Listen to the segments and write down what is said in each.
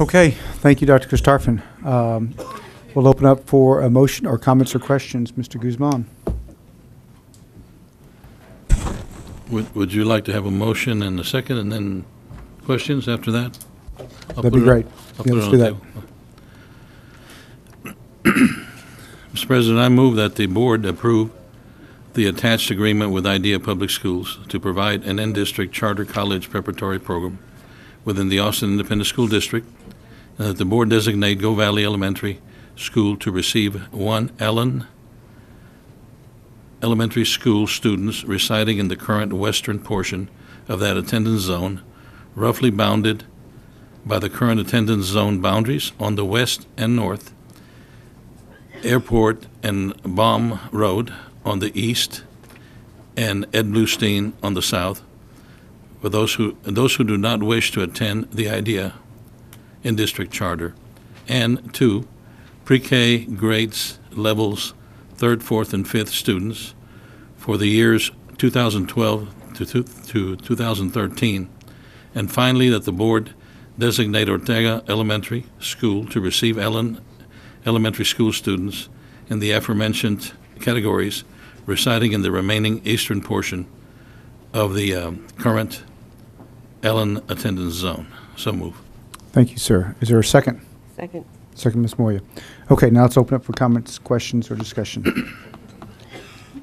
Okay, thank you, Dr. Christopherson. We'll open up for a motion or comments or questions. Mr. Guzman. Would you like to have a motion and a second and then questions after that? That'd be great. Yeah, let's do that. Mr. President, I move that the board approve the attached agreement with IDEA Public Schools to provide an in-district charter college preparatory program within the Austin Independent School District, and that the board designate Go Valley Elementary School to receive one Allen Elementary School students residing in the current western portion of that attendance zone, roughly bounded by the current attendance zone boundaries on the west and north, Airport and Baum Road on the east, and Ed Bluestein on the south, for those who do not wish to attend the IDEA in-district charter, and 2, pre-K grades levels 3rd, 4th, and 5th students for the years 2012 to 2013, and finally that the board designate Ortega Elementary School to receive Allen Elementary School students in the aforementioned categories residing in the remaining eastern portion of the current Allen attendance zone. So move. Thank you, sir. Is there a second? Second. Second, Ms. Moya. Okay, now let's open up for comments, questions, or discussion.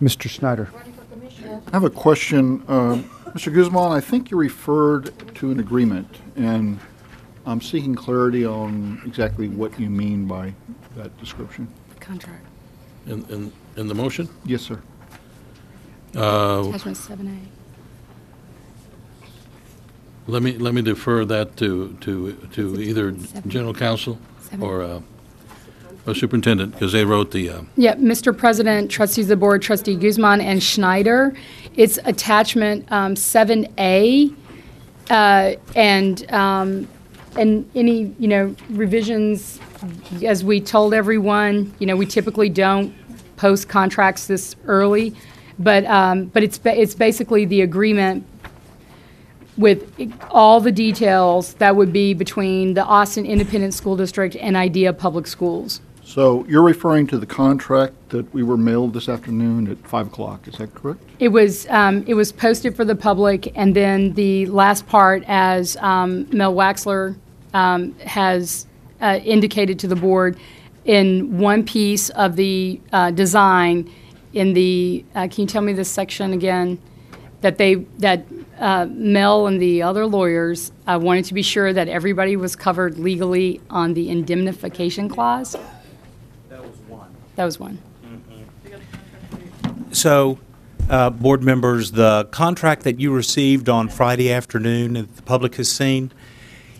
Mr. Schneider. I have a question. Mr. Guzman, I think you referred to an agreement, and I'm seeking clarity on exactly what you mean by that description. Contract. In the motion? Yes, sir. Attachment 7A. Let me defer that to either General Counsel or Superintendent, because they wrote the. Yeah, Mr. President, trustees of the board, Trustee Guzman and Schneider. It's attachment 7A, and any revisions, as we told everyone, we typically don't post contracts this early, but it's basically the agreement with all the details that would be between the Austin Independent School District and IDEA Public Schools. So you're referring to the contract that we were mailed this afternoon at 5 o'clock, is that correct? It was posted for the public, and then the last part, as Mel Waxler has indicated to the board, in one piece of the design, in the, can you tell me this section again? That Mel and the other lawyers wanted to be sure that everybody was covered legally on the indemnification clause. That was one. So, board members, the contract that you received on Friday afternoon that the public has seen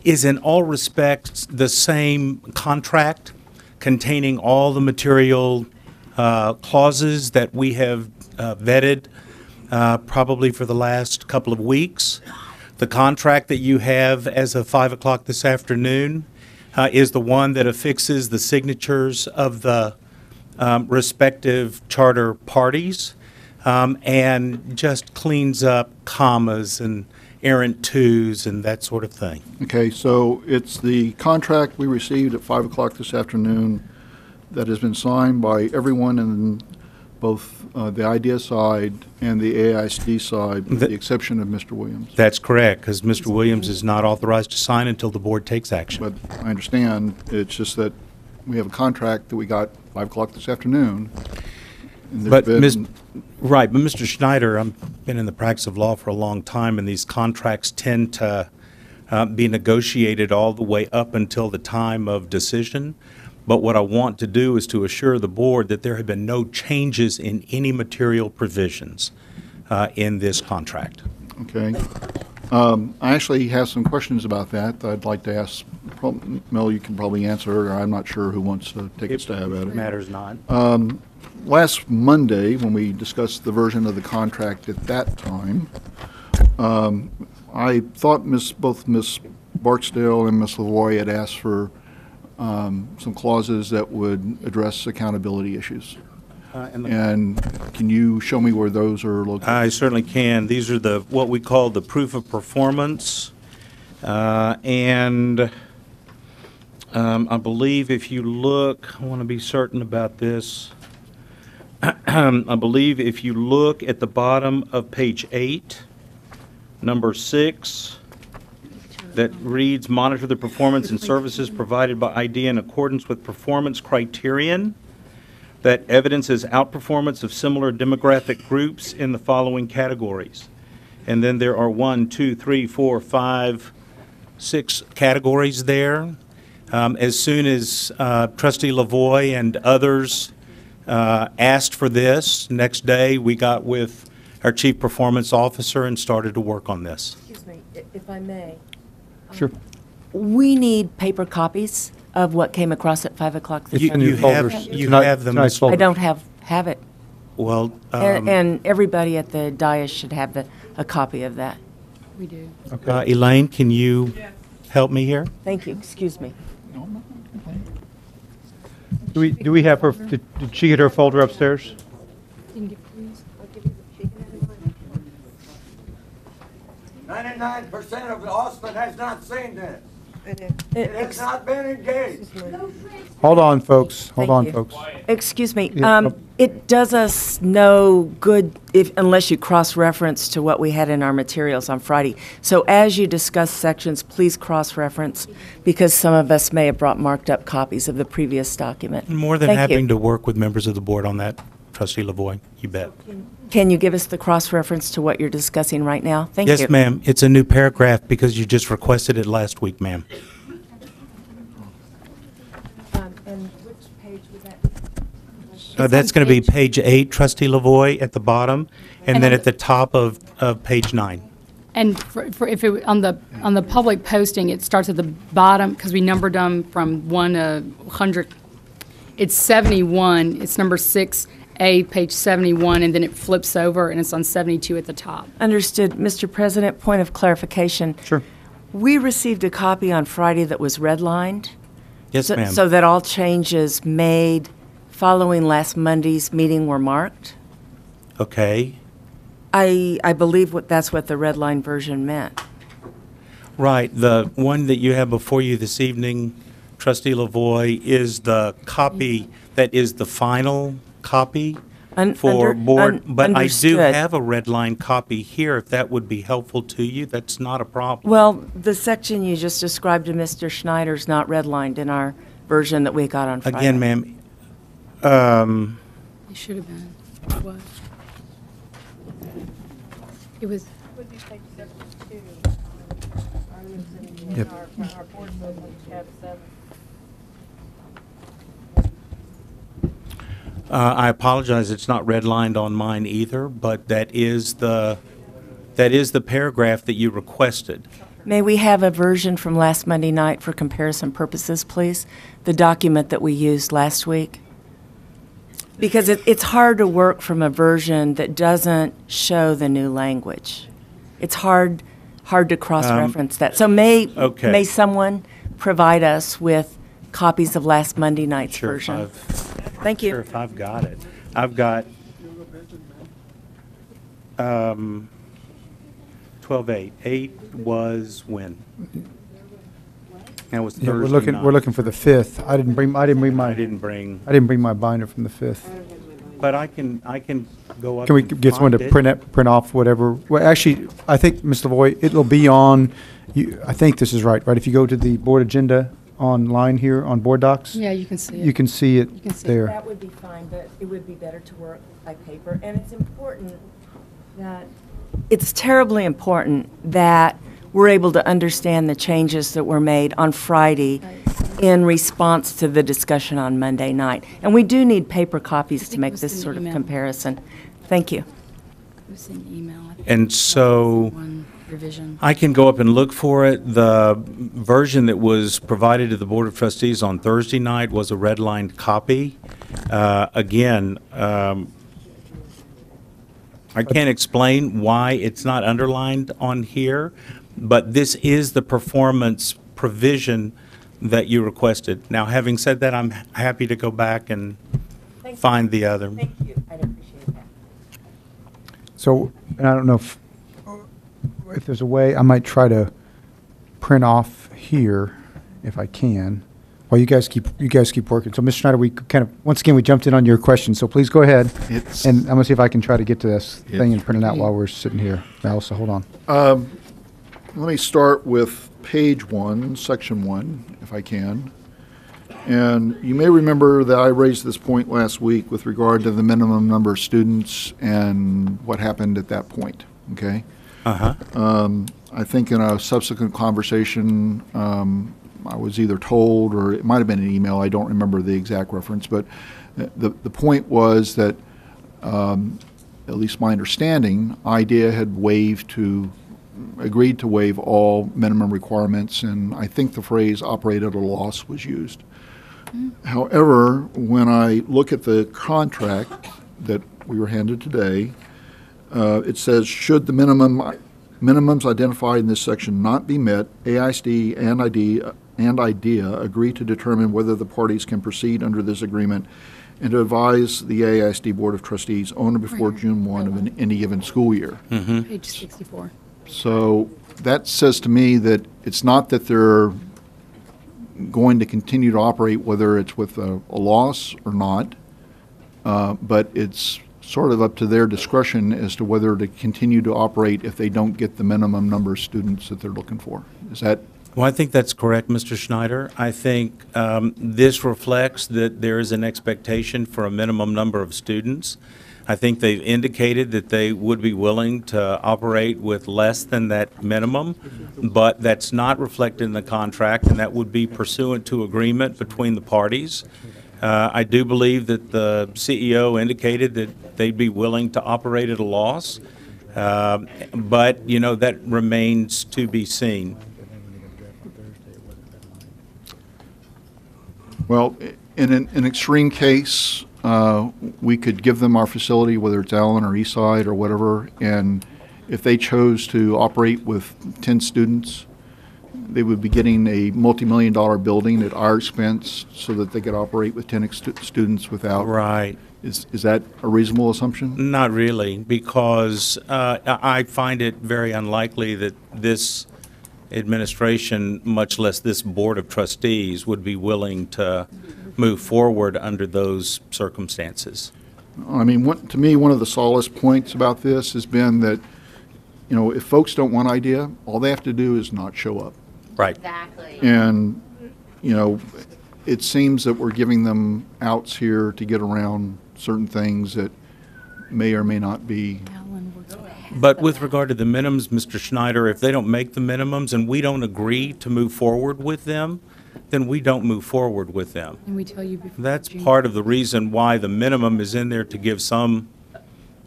is in all respects the same contract containing all the material clauses that we have vetted probably for the last couple of weeks. The contract that you have as of 5 o'clock this afternoon is the one that affixes the signatures of the respective charter parties and just cleans up commas and errant twos and that sort of thing. Okay, so it's the contract we received at 5 o'clock this afternoon that has been signed by everyone in both the IDEA side and the AISD side, with the exception of Mr. Williams. That's correct, because Mr. Williams is not authorized to sign until the board takes action. But I understand, it's just that we have a contract that we got 5 o'clock this afternoon. But right, but Mr. Schneider, I've been in the practice of law for a long time, and these contracts tend to be negotiated all the way up until the time of decision. But what I want to do is to assure the board that there have been no changes in any material provisions in this contract. Okay. I actually have some questions about that I'd like to ask. Mel, you can probably answer. I'm not sure who wants to take a stab at it. Matters not. Last Monday, when we discussed the version of the contract at that time, I thought both Ms. Barksdale and Ms. Lavoie had asked for some clauses that would address accountability issues. And can you show me where those are located? I certainly can. These are what we call the proof of performance, and I believe if you look, I want to be certain about this. I believe if you look at the bottom of page 8, number 6, that reads, monitor the performance and services provided by ID in accordance with performance criterion that evidences outperformance of similar demographic groups in the following categories. And then there are 1, 2, 3, 4, 5, 6 categories there. As soon as Trustee Lavoie and others asked for this, next day we got with our Chief Performance Officer and started to work on this. Excuse me, if I may. Sure. We need paper copies of what came across at 5 o'clock this It's in afternoon. your folders. You Tonight- have them. tonight's Ms. folder. I don't have it. Well, And everybody at the dais should have a copy of that. We do. Elaine, can you help me here? Thank you, excuse me. Do we have her, did she get her folder upstairs? 99% of Austin has not seen this. It has not been engaged. Hold on, folks. Hold Thank on, you. folks. Excuse me, Yeah, it does us no good unless you cross-reference to what we had in our materials on Friday. So as you discuss sections, please cross-reference, because some of us may have brought marked-up copies of the previous document. More than Thank happy you. to work with members of the board on that, Trustee Lavoie. You bet. Can you give us the cross-reference to what you're discussing right now? Thank you. Yes, ma'am. It's a new paragraph because you just requested it last week, ma'am. And which page was that? That's going to be page 8, Trustee Lavoie, at the bottom, and then at the top of page 9. And for if it, on the public posting, it starts at the bottom, because we numbered them from 1 to 100. It's 71, it's number 6A, page 71, and then it flips over, and it's on 72 at the top. Understood. Mr. President, point of clarification. Sure. We received a copy on Friday that was redlined. Yes, ma'am. So that all changes made following last Monday's meeting were marked? Okay. I believe that's what the red line version meant. Right. The one that you have before you this evening, Trustee Lavoie, is the copy that is the final copy for board. But I do understood. have a red line copy here, if that would be helpful to you. That's not a problem. Well, the section you just described to Mr. Schneider is not redlined in our version that we got on Friday. Again, ma'am, It should have been. It was. It was. Yep. I apologize, it's not redlined on mine either, but that is the paragraph that you requested. May we have a version from last Monday night for comparison purposes, please? The document that we used last week? Because it's hard to work from a version that doesn't show the new language. It's hard to cross-reference that. So okay. may someone provide us with copies of last Monday night's Sure, version? Thank Thank you. Sure, if I've got it. I've got 12/8. 8 was when? That was Thursday Yeah, night. we're looking for the 5th. I didn't bring my binder from the 5th. But I can go up Can we and get someone to find it. print off whatever? Well, actually, I think, Mr. Lavoie, it'll be on, I think this is right? If you go to the board agenda online here on Board Docs? Yeah, you can see it. You can see it You can see it. there. That would be fine, but it would be better to work by paper. And it's important that, it's terribly important that we're able to understand the changes that were made on Friday in response to the discussion on Monday night. And we do need paper copies to think it make was this in the sort of email. comparison. Thank you. It was an email. I think. And so One revision. I can go up and look for it. The version that was provided to the Board of Trustees on Thursday night was a redlined copy. Again, I can't explain why it's not underlined on here, but this is the performance provision that you requested. Now, having said that, I'm happy to go back and find the other. Thank you. I'd appreciate that. So, and I don't know if there's a way, I might try to print off here, if I can. Well, you guys keep working. So, Ms. Schneider, we kind of, once again, we jumped in on your question, so please go ahead. And I'm going to see if I can try to get to this thing and print it out while we're sitting here. Now, so hold on. Let me start with page 1, section 1, if I can. And you may remember that I raised this point last week with regard to the minimum number of students and what happened at that point, okay? I think in a subsequent conversation, I was either told, or it might have been an email, I don't remember the exact reference, but the point was that, at least my understanding, IDEA had agreed to waive all minimum requirements, and I think the phrase operate at a loss was used. However, when I look at the contract that we were handed today, it says, should the minimums identified in this section not be met, AISD and IDEA agree to determine whether the parties can proceed under this agreement and to advise the AISD Board of Trustees on or before June 1 of any given school year. Page 64. So that says to me that it's not that they're going to continue to operate, whether it's with a loss or not, but it's sort of up to their discretion as to whether to continue to operate if they don't get the minimum number of students that they're looking for. Is that? Well, I think that's correct, Mr. Schneider. I think this reflects that there is an expectation for a minimum number of students. I think they've indicated that they would be willing to operate with less than that minimum, but that's not reflected in the contract, and that would be pursuant to agreement between the parties. I do believe that the CEO indicated that they'd be willing to operate at a loss, but, you know, that remains to be seen. Well, in an extreme case, we could give them our facility, whether it's Allen or Eastside or whatever, and if they chose to operate with 10 students, they would be getting a multi-million-dollar building at our expense so that they could operate with 10 students without. Right. Is that a reasonable assumption? Not really, because I find it very unlikely that this administration, much less this Board of Trustees, would be willing to move forward under those circumstances. I mean, to me, one of the solace points about this has been that, you know, if folks don't want IDEA, all they have to do is not show up. Right. Exactly. And, you know, it seems that we're giving them outs here to get around certain things that may or may not be. But with regard to the minimums, Mr. Schneider, if they don't make the minimums and we don't agree to move forward with them, then we don't move forward with them. And we tell you before. That's part of the reason why the minimum is in there, to give some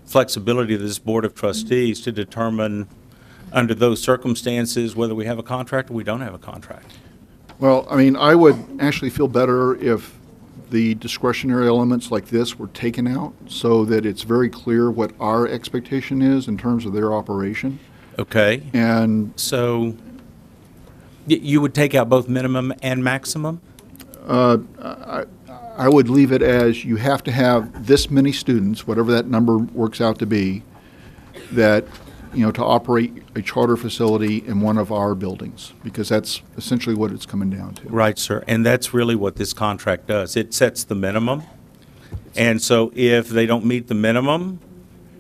flexibility to this Board of Trustees to determine under those circumstances whether we have a contract or we don't have a contract. Well, I mean, I would actually feel better if the discretionary elements like this were taken out so that it's very clear what our expectation is in terms of their operation. Okay. And so you would take out both minimum and maximum? I would leave it as you have to have this many students, whatever that number works out to be, that, you know, to operate a charter facility in one of our buildings, because that's essentially what it's coming down to. Right, sir. And that's really what this contract does. It sets the minimum. And so if they don't meet the minimum,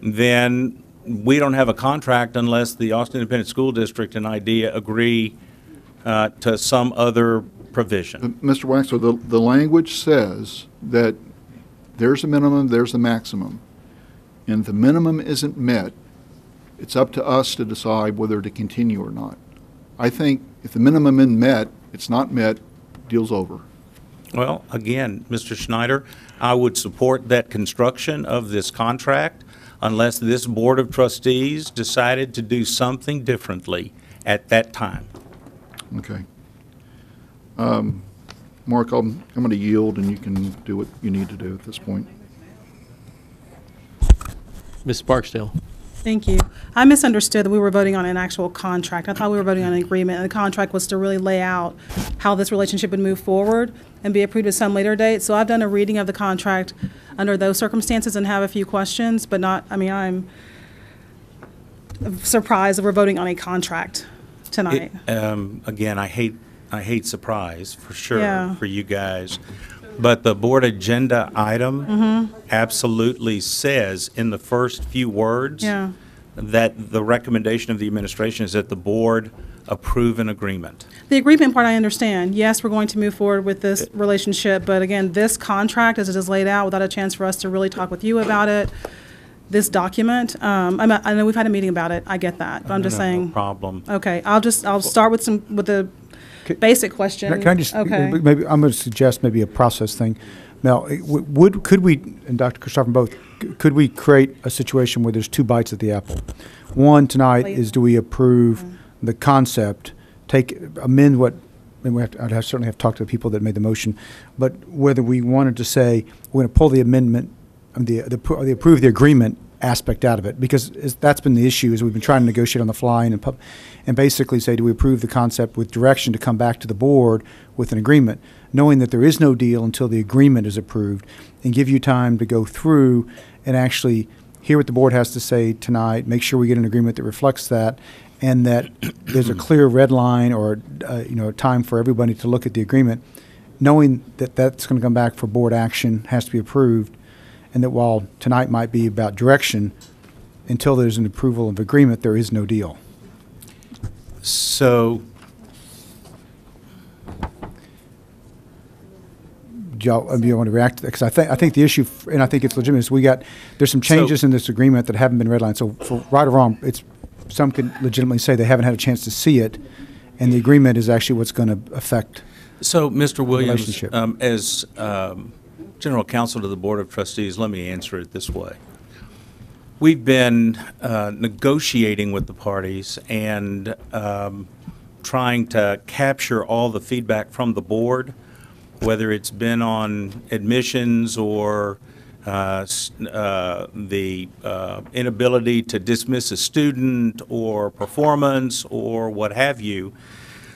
then we don't have a contract unless the Austin Independent School District and IDEA agree to some other provision. Mr. Waxler, the language says that there's a minimum, there's a maximum. And if the minimum isn't met, it's up to us to decide whether to continue or not. I think if the minimum isn't met, it's not met, deal's over. Well, again, Mr. Schneider, I would support that construction of this contract unless this Board of Trustees decided to do something differently at that time. Okay. Mark, I'm going to yield, and you can do what you need to do at this point. Ms. Barksdale. Thank you. I misunderstood that we were voting on an actual contract. I thought we were voting on an agreement, and the contract was to really lay out how this relationship would move forward and be approved at some later date. So I've done a reading of the contract under those circumstances and have a few questions, but not, I mean, I'm surprised that we're voting on a contract tonight. Again, I hate I hate surprise, for sure, Yeah. for you guys. But the board agenda item absolutely says in the first few words Yeah. that the recommendation of the administration is that the board approve an agreement. The agreement part I understand. Yes, we're going to move forward with this relationship, but again, this contract, as it is laid out, without a chance for us to really talk with you about it, this document, I know we've had a meeting about it, I get that, but I'm just No saying. problem. Okay, I'll start with the basic question. Can I just, Okay. maybe, I'm going to suggest maybe a process thing. Mel, could we, and Dr. Christopher both, could we create a situation where there's two bites at the apple? One tonight is, do we approve the concept, amend what, and I'd certainly have to talk to the people that made the motion, but whether we wanted to say, we're going to pull the amendment, the approve the agreement aspect out of it, because that's been the issue, is we've been trying to negotiate on the fly and basically say, do we approve the concept with direction to come back to the board with an agreement, knowing that there is no deal until the agreement is approved, and give you time to go through and actually hear what the board has to say tonight, make sure we get an agreement that reflects that, and that there's a clear red line or time for everybody to look at the agreement, knowing that that's going to come back for board action, has to be approved, and that while tonight might be about direction, until there's an approval of agreement, there is no deal. So, Do you want to react to that? Because I think the issue, and I think it's legitimate, is there's some changes in this agreement that haven't been redlined. So for right or wrong, some could legitimately say they haven't had a chance to see it, and the agreement is actually what's going to affect. So, Mr. Williams, relationship. as General Counsel to the Board of Trustees, let me answer it this way. We've been negotiating with the parties and trying to capture all the feedback from the board, whether it's been on admissions or the inability to dismiss a student or performance or what have you.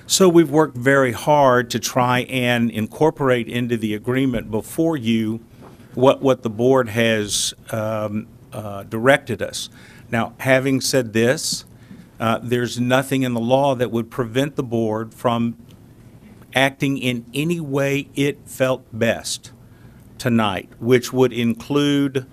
So we've worked very hard to try and incorporate into the agreement before you what the board has directed us. Now, having said this, there's nothing in the law that would prevent the board from acting in any way it felt best tonight, which would include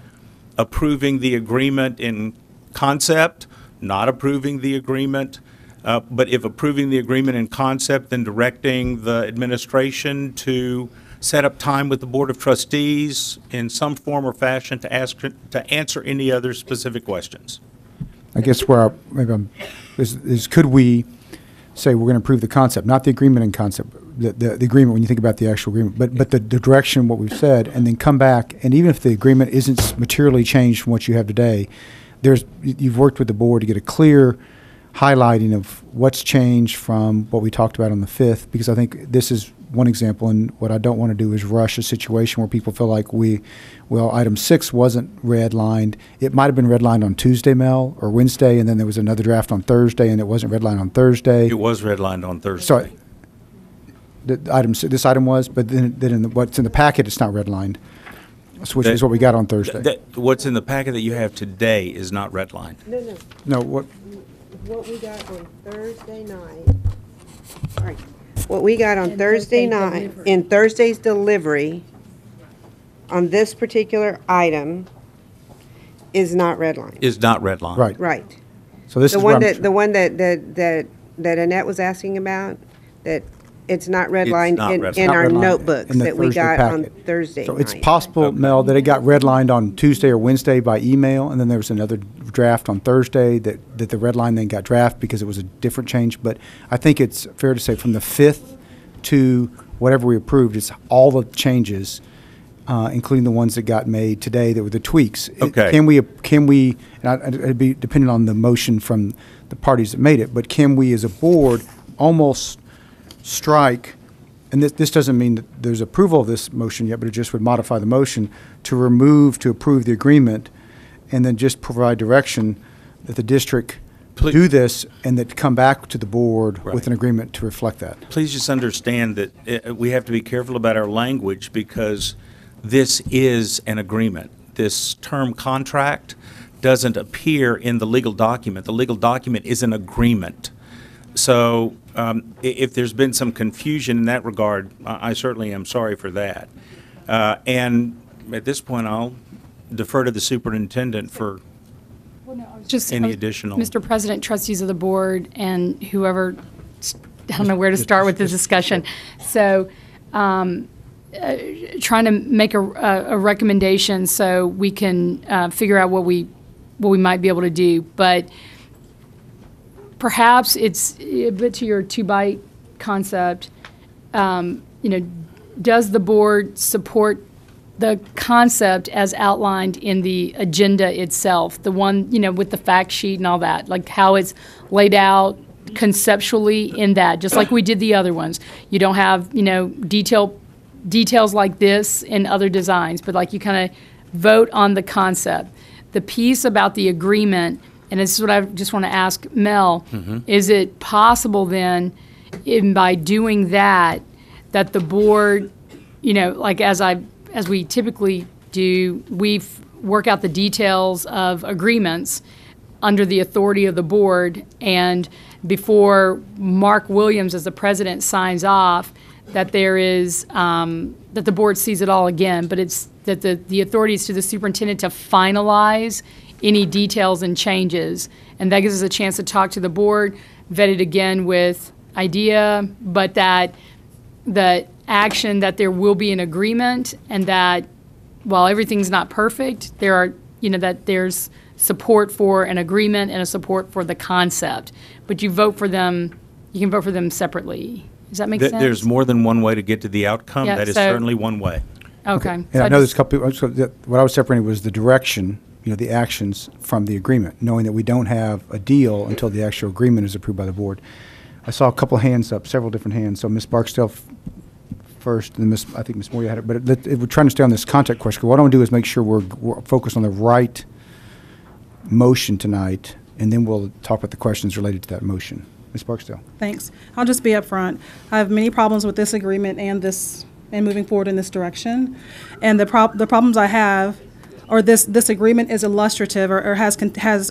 approving the agreement in concept, not approving the agreement, but if approving the agreement in concept, then directing the administration to set up time with the Board of Trustees in some form or fashion to answer any other specific questions. I guess where could we say we're going to approve the concept, not the agreement in concept, the agreement when you think about the actual agreement, but the direction, what we've said, and then come back, and even if the agreement isn't materially changed from what you have today, you've worked with the board to get a clear highlighting of what's changed from what we talked about on the 5th, because I think this is one example, and what I don't want to do is rush a situation where people feel like item 6 wasn't redlined. It might have been redlined on Tuesday, Mel, or Wednesday, and then there was another draft on Thursday, and it wasn't redlined on Thursday. It was redlined on Thursday. Sorry. This item was, but then what's in the packet, it's not redlined, which is what we got on Thursday. What's in the packet that you have today is not redlined. No, what? What we got on Thursday night, all right, what we got on Thursday night, in Thursday's delivery, on this particular item, is not redlined. Is not redlined. Right. Right. So this The is one where that, the one that Annette was asking about, that it's not redlined not in redlined. in Not our redlined notebooks in the that we Thursday got on packet. Thursday So it's night. possible, Okay. Mel, that it got redlined on Tuesday or Wednesday by email, and then there was another draft on Thursday that the red line then got draft because it was a different change. But I think it's fair to say from the 5th to whatever we approved, it's all the changes, including the ones that got made today that were the tweaks. Okay. Can we, and it'd be dependent on the motion from the parties that made it, but can we as a board almost strike, and this doesn't mean that there's approval of this motion yet, but it just would modify the motion to approve the agreement, and then just provide direction that the district do this and that come back to the board with an agreement to reflect that. Please just understand that we have to be careful about our language because this is an agreement. This term contract doesn't appear in the legal document. The legal document is an agreement. So if there's been some confusion in that regard, I certainly am sorry for that. And at this point, I'll defer to the superintendent for any additional. Mr. President, trustees of the board, and whoever, I don't know where to start with the discussion. So trying to make a recommendation so we can figure out what we might be able to do. But perhaps it's a bit to your two-bite concept. Does the board support the concept as outlined in the agenda itself, the one, with the fact sheet and all that, like how it's laid out conceptually in that, just like we did the other ones. You don't have, details like this in other designs, but like you kind of vote on the concept. The piece about the agreement, and this is what I just want to ask Mel, is it possible then, by doing that the board, like as we typically do, we work out the details of agreements under the authority of the board, and before Mark Williams, as the president, signs off, that there is, that the board sees it all again, but it's that the authority is to the superintendent to finalize any details and changes. And that gives us a chance to talk to the board, vet it again with IDEA, but that the action that there will be an agreement, and that while everything's not perfect, there are, that there's support for an agreement and a support for the concept. But you vote for them, you can vote for them separately. Does that make sense? There's more than one way to get to the outcome. Yeah, that is so- certainly one way. Okay. And So I know there's a couple, what I was separating was the direction, the actions from the agreement, knowing that we don't have a deal until the actual agreement is approved by the board. I saw a couple of hands up, several different hands. So Ms. Barksdale first, and then I think Ms. Moore had it. But we're trying to stay on this contact question. What I want to do is make sure we're focused on the right motion tonight, and then we'll talk about the questions related to that motion. Ms. Barksdale. Thanks. I'll just be upfront. I have many problems with this agreement and moving forward in this direction. And the problems I have, or this agreement is illustrative, or has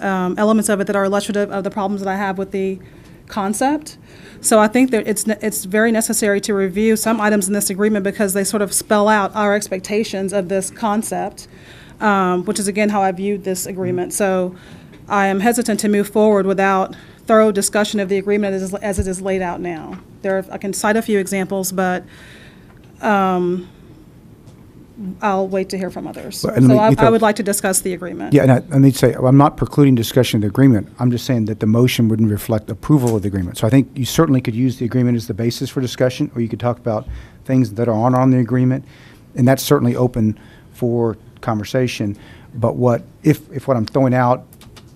elements of it that are illustrative of the problems that I have with the concept. So I think that it's very necessary to review some items in this agreement because they sort of spell out our expectations of this concept, which is again how I viewed this agreement. So I am hesitant to move forward without thorough discussion of the agreement as it is laid out now. I can cite a few examples, but I'll wait to hear from others. But, So I would like to discuss the agreement. Yeah, and I need to say, I'm not precluding discussion of the agreement. I'm just saying that the motion wouldn't reflect approval of the agreement. So I think you certainly could use the agreement as the basis for discussion, or you could talk about things that are on the agreement, and that's certainly open for conversation. But if what I'm throwing out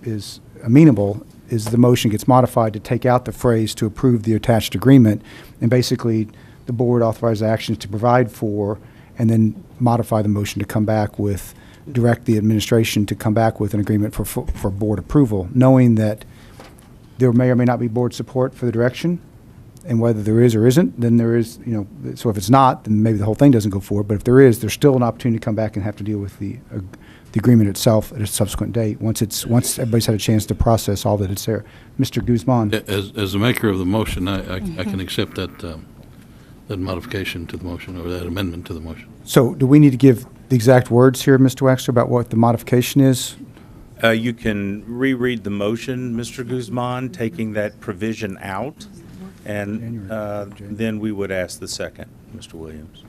is amenable, is the motion gets modified to take out the phrase to approve the attached agreement, and basically the board authorizes actions to provide for, and then modify the motion to come back with, direct the administration to come back with an agreement for board approval, knowing that there may or may not be board support for the direction, and whether there is or isn't, then there is, so if it's not, then maybe the whole thing doesn't go forward, but if there is, there's still an opportunity to come back and have to deal with the agreement itself at a subsequent date, once everybody's had a chance to process all that it's there. Mr. Guzman. As the maker of the motion, I can accept that modification to the motion, or that amendment to the motion. So do we need to give the exact words here, Mr. Waxler, about what the modification is? You can reread the motion, Mr. Guzman, taking that provision out, and then we would ask the second, Mr. Williams.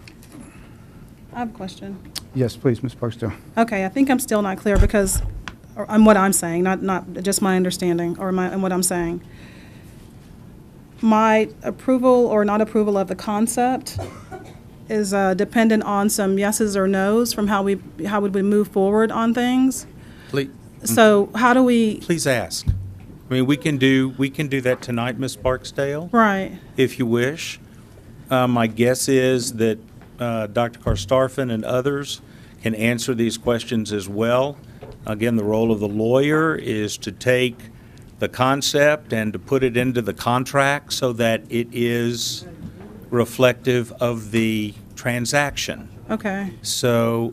I have a question. Yes, please, Ms. Barksdale. Okay, I think I'm still not clear because, on what I'm saying, not just my understanding and what I'm saying. My approval or not approval of the concept is dependent on some yeses or nos from how would we move forward on things. Please. So how do we? Please ask. I mean, we can do that tonight, Ms. Barksdale. Right. If you wish. My guess is that Dr. Karstafen and others can answer these questions as well. Again, the role of the lawyer is to take the concept and to put it into the contract so that it is reflective of the transaction. Okay. So,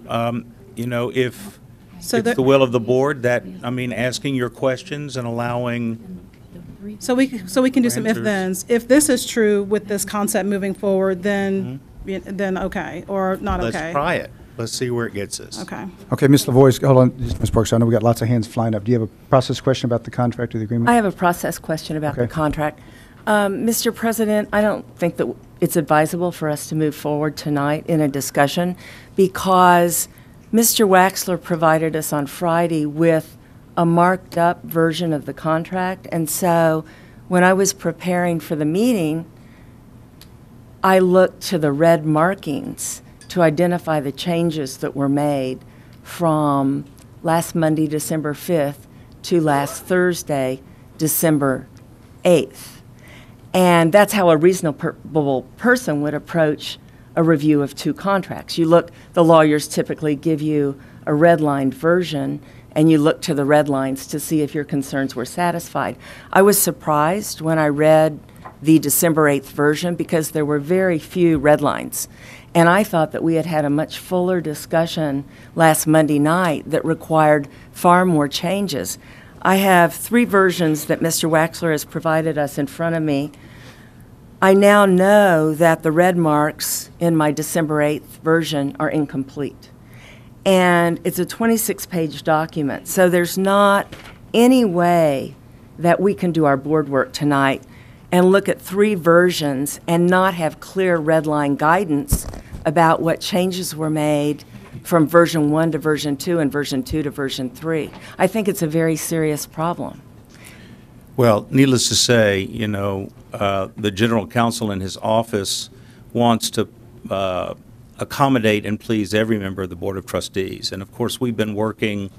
if So it's the will of the board, asking your questions and allowing So we can do some Answers. if-thens. If this is true with this concept moving forward, then okay, or not okay. Let's try it. Let's see where it gets us. Okay. Okay, Ms. Lavoie, hold on, Ms. Parks, I know we got lots of hands flying up. Do you have a process question about the contract or the agreement? I have a process question about the Okay. contract. Mr. President, I don't think that it's advisable for us to move forward tonight in a discussion because Mr. Waxler provided us on Friday with a marked up version of the contract. And so when I was preparing for the meeting, I looked to the red markings to identify the changes that were made from last Monday, December 5th, to last Thursday, December 8th. And that's how a reasonable person would approach a review of two contracts. The lawyers typically give you a redlined version, and you look to the red lines to see if your concerns were satisfied. I was surprised when I read the December 8th version because there were very few red lines. And I thought that we had had a much fuller discussion last Monday night that required far more changes. I have 3 versions that Mr. Waxler has provided us in front of me. I now know that the red marks in my December 8th version are incomplete. And it's a 26-page document, so there's not any way that we can do our board work tonight and look at 3 versions and not have clear red line guidance about what changes were made from version 1 to version 2 and version 2 to version 3. I think it's a very serious problem. Well, needless to say, the general counsel in his office wants to accommodate and please every member of the Board of Trustees. And of course, we've been working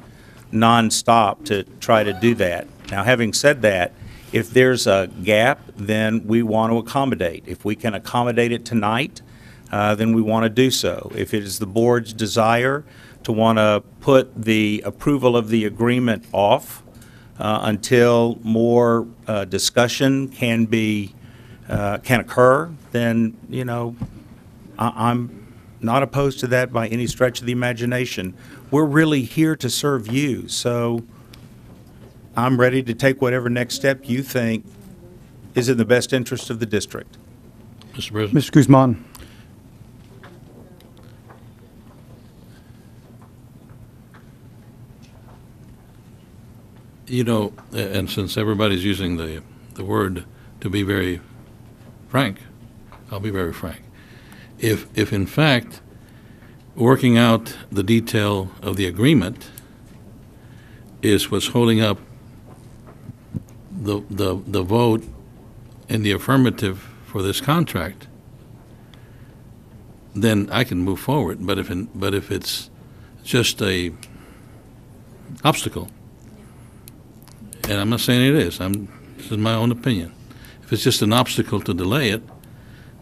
nonstop to try to do that. Now, having said that, if there's a gap, then we want to accommodate. If we can accommodate it tonight, then we want to do so. If it is the board's desire to want to put the approval of the agreement off until more discussion can occur, then I'm not opposed to that by any stretch of the imagination. We're really here to serve you, so I'm ready to take whatever next step you think is in the best interest of the district. Mr. President? Mr. Guzman. And since everybody's using the word to be very frank, I'll be very frank. If in fact working out the detail of the agreement is what's holding up the vote in the affirmative for this contract, then I can move forward. But if it's just a obstacle, and I'm not saying it is, this is my own opinion. If it's just an obstacle to delay it,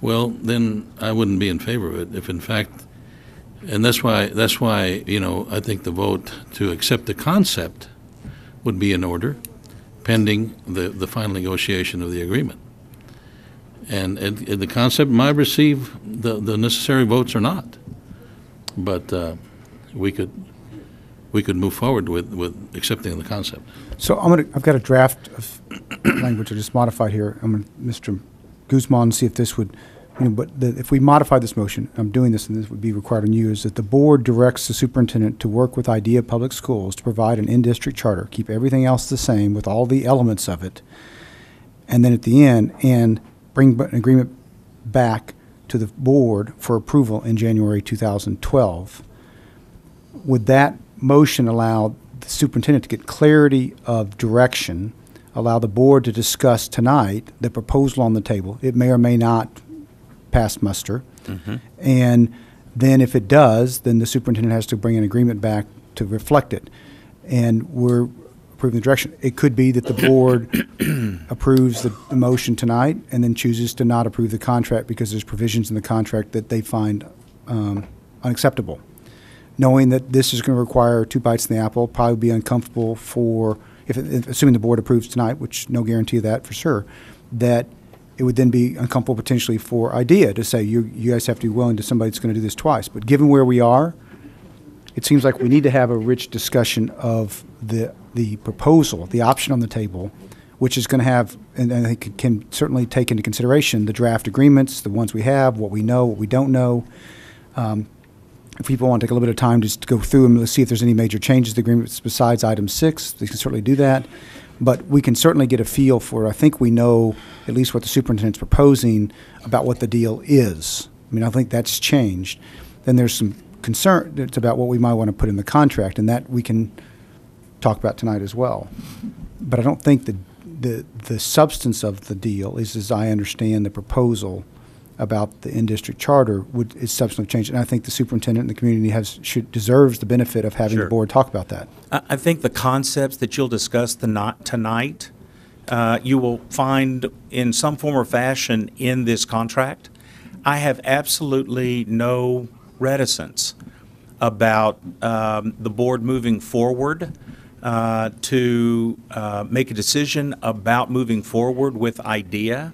well, then I wouldn't be in favor of it. If in fact, and that's why I think the vote to accept the concept would be in order, pending the final negotiation of the agreement. And the concept might receive the necessary votes or not, but we could move forward with accepting the concept. So I've got a draft of language I just modified here. I'm going to Mr. Guzman see if this would, if we modify this motion, I'm doing this and this would be required on you, is that the board directs the superintendent to work with IDEA Public Schools to provide an in-district charter, keep everything else the same with all the elements of it, and then at the end, and bring an agreement back to the board for approval in January 2012. Would that motion allow the superintendent to get clarity of direction, allow the board to discuss tonight the proposal on the table? It may or may not pass muster. Mm-hmm. And then if it does, then the superintendent has to bring an agreement back to reflect it. And we're approving the direction. It could be that the board approves the motion tonight and then chooses to not approve the contract because there's provisions in the contract that they find unacceptable. Knowing that this is going to require 2 bites in the apple, probably be uncomfortable for, assuming the board approves tonight, which no guarantee of that for sure, that it would then be uncomfortable potentially for IDEA to say, you guys have to be willing to somebody that's going to do this twice. But given where we are, it seems like we need to have a rich discussion of the proposal, the option on the table, which is going to have, and I think can certainly take into consideration the draft agreements, the ones we have, what we know, what we don't know. If people want to take a little bit of time just to go through them, let's see if there's any major changes to the agreements besides item 6, they can certainly do that. But we can certainly get a feel for, I think we know at least what the superintendent's proposing about what the deal is. I mean, I think that's changed. Then there's some concern it's about what we might want to put in the contract, and that we can talk about tonight as well. But I don't think the substance of the deal is, as I understand the proposal about the in-district charter, is substantive change. And I think the superintendent and the community deserves the benefit of having the board talk about that. I think the concepts that you'll discuss tonight, you will find in some form or fashion in this contract. I have absolutely no reticence about the board moving forward to make a decision about moving forward with IDEA,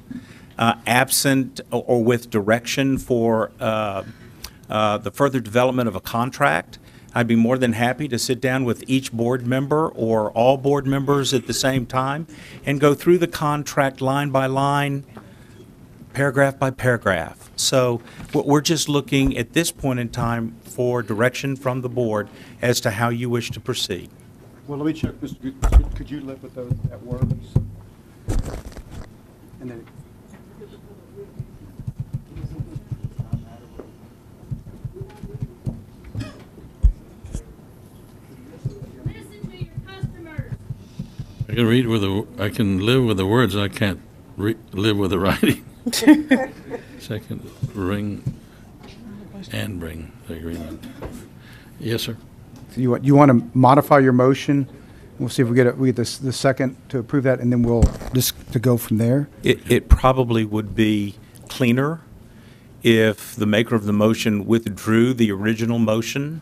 absent or with direction for the further development of a contract. I'd be more than happy to sit down with each board member or all board members at the same time and go through the contract line by line, paragraph by paragraph. So we're just looking at this point in time for direction from the board as to how you wish to proceed. Well, let me check, Mr. Good. Could you live with that words? And then. I can live with the words. I can't live with the writing. Second, bring the agreement. Yes, sir. So you want to modify your motion? We'll see if we get the second to approve that, and then we'll just to go from there. It probably would be cleaner if the maker of the motion withdrew the original motion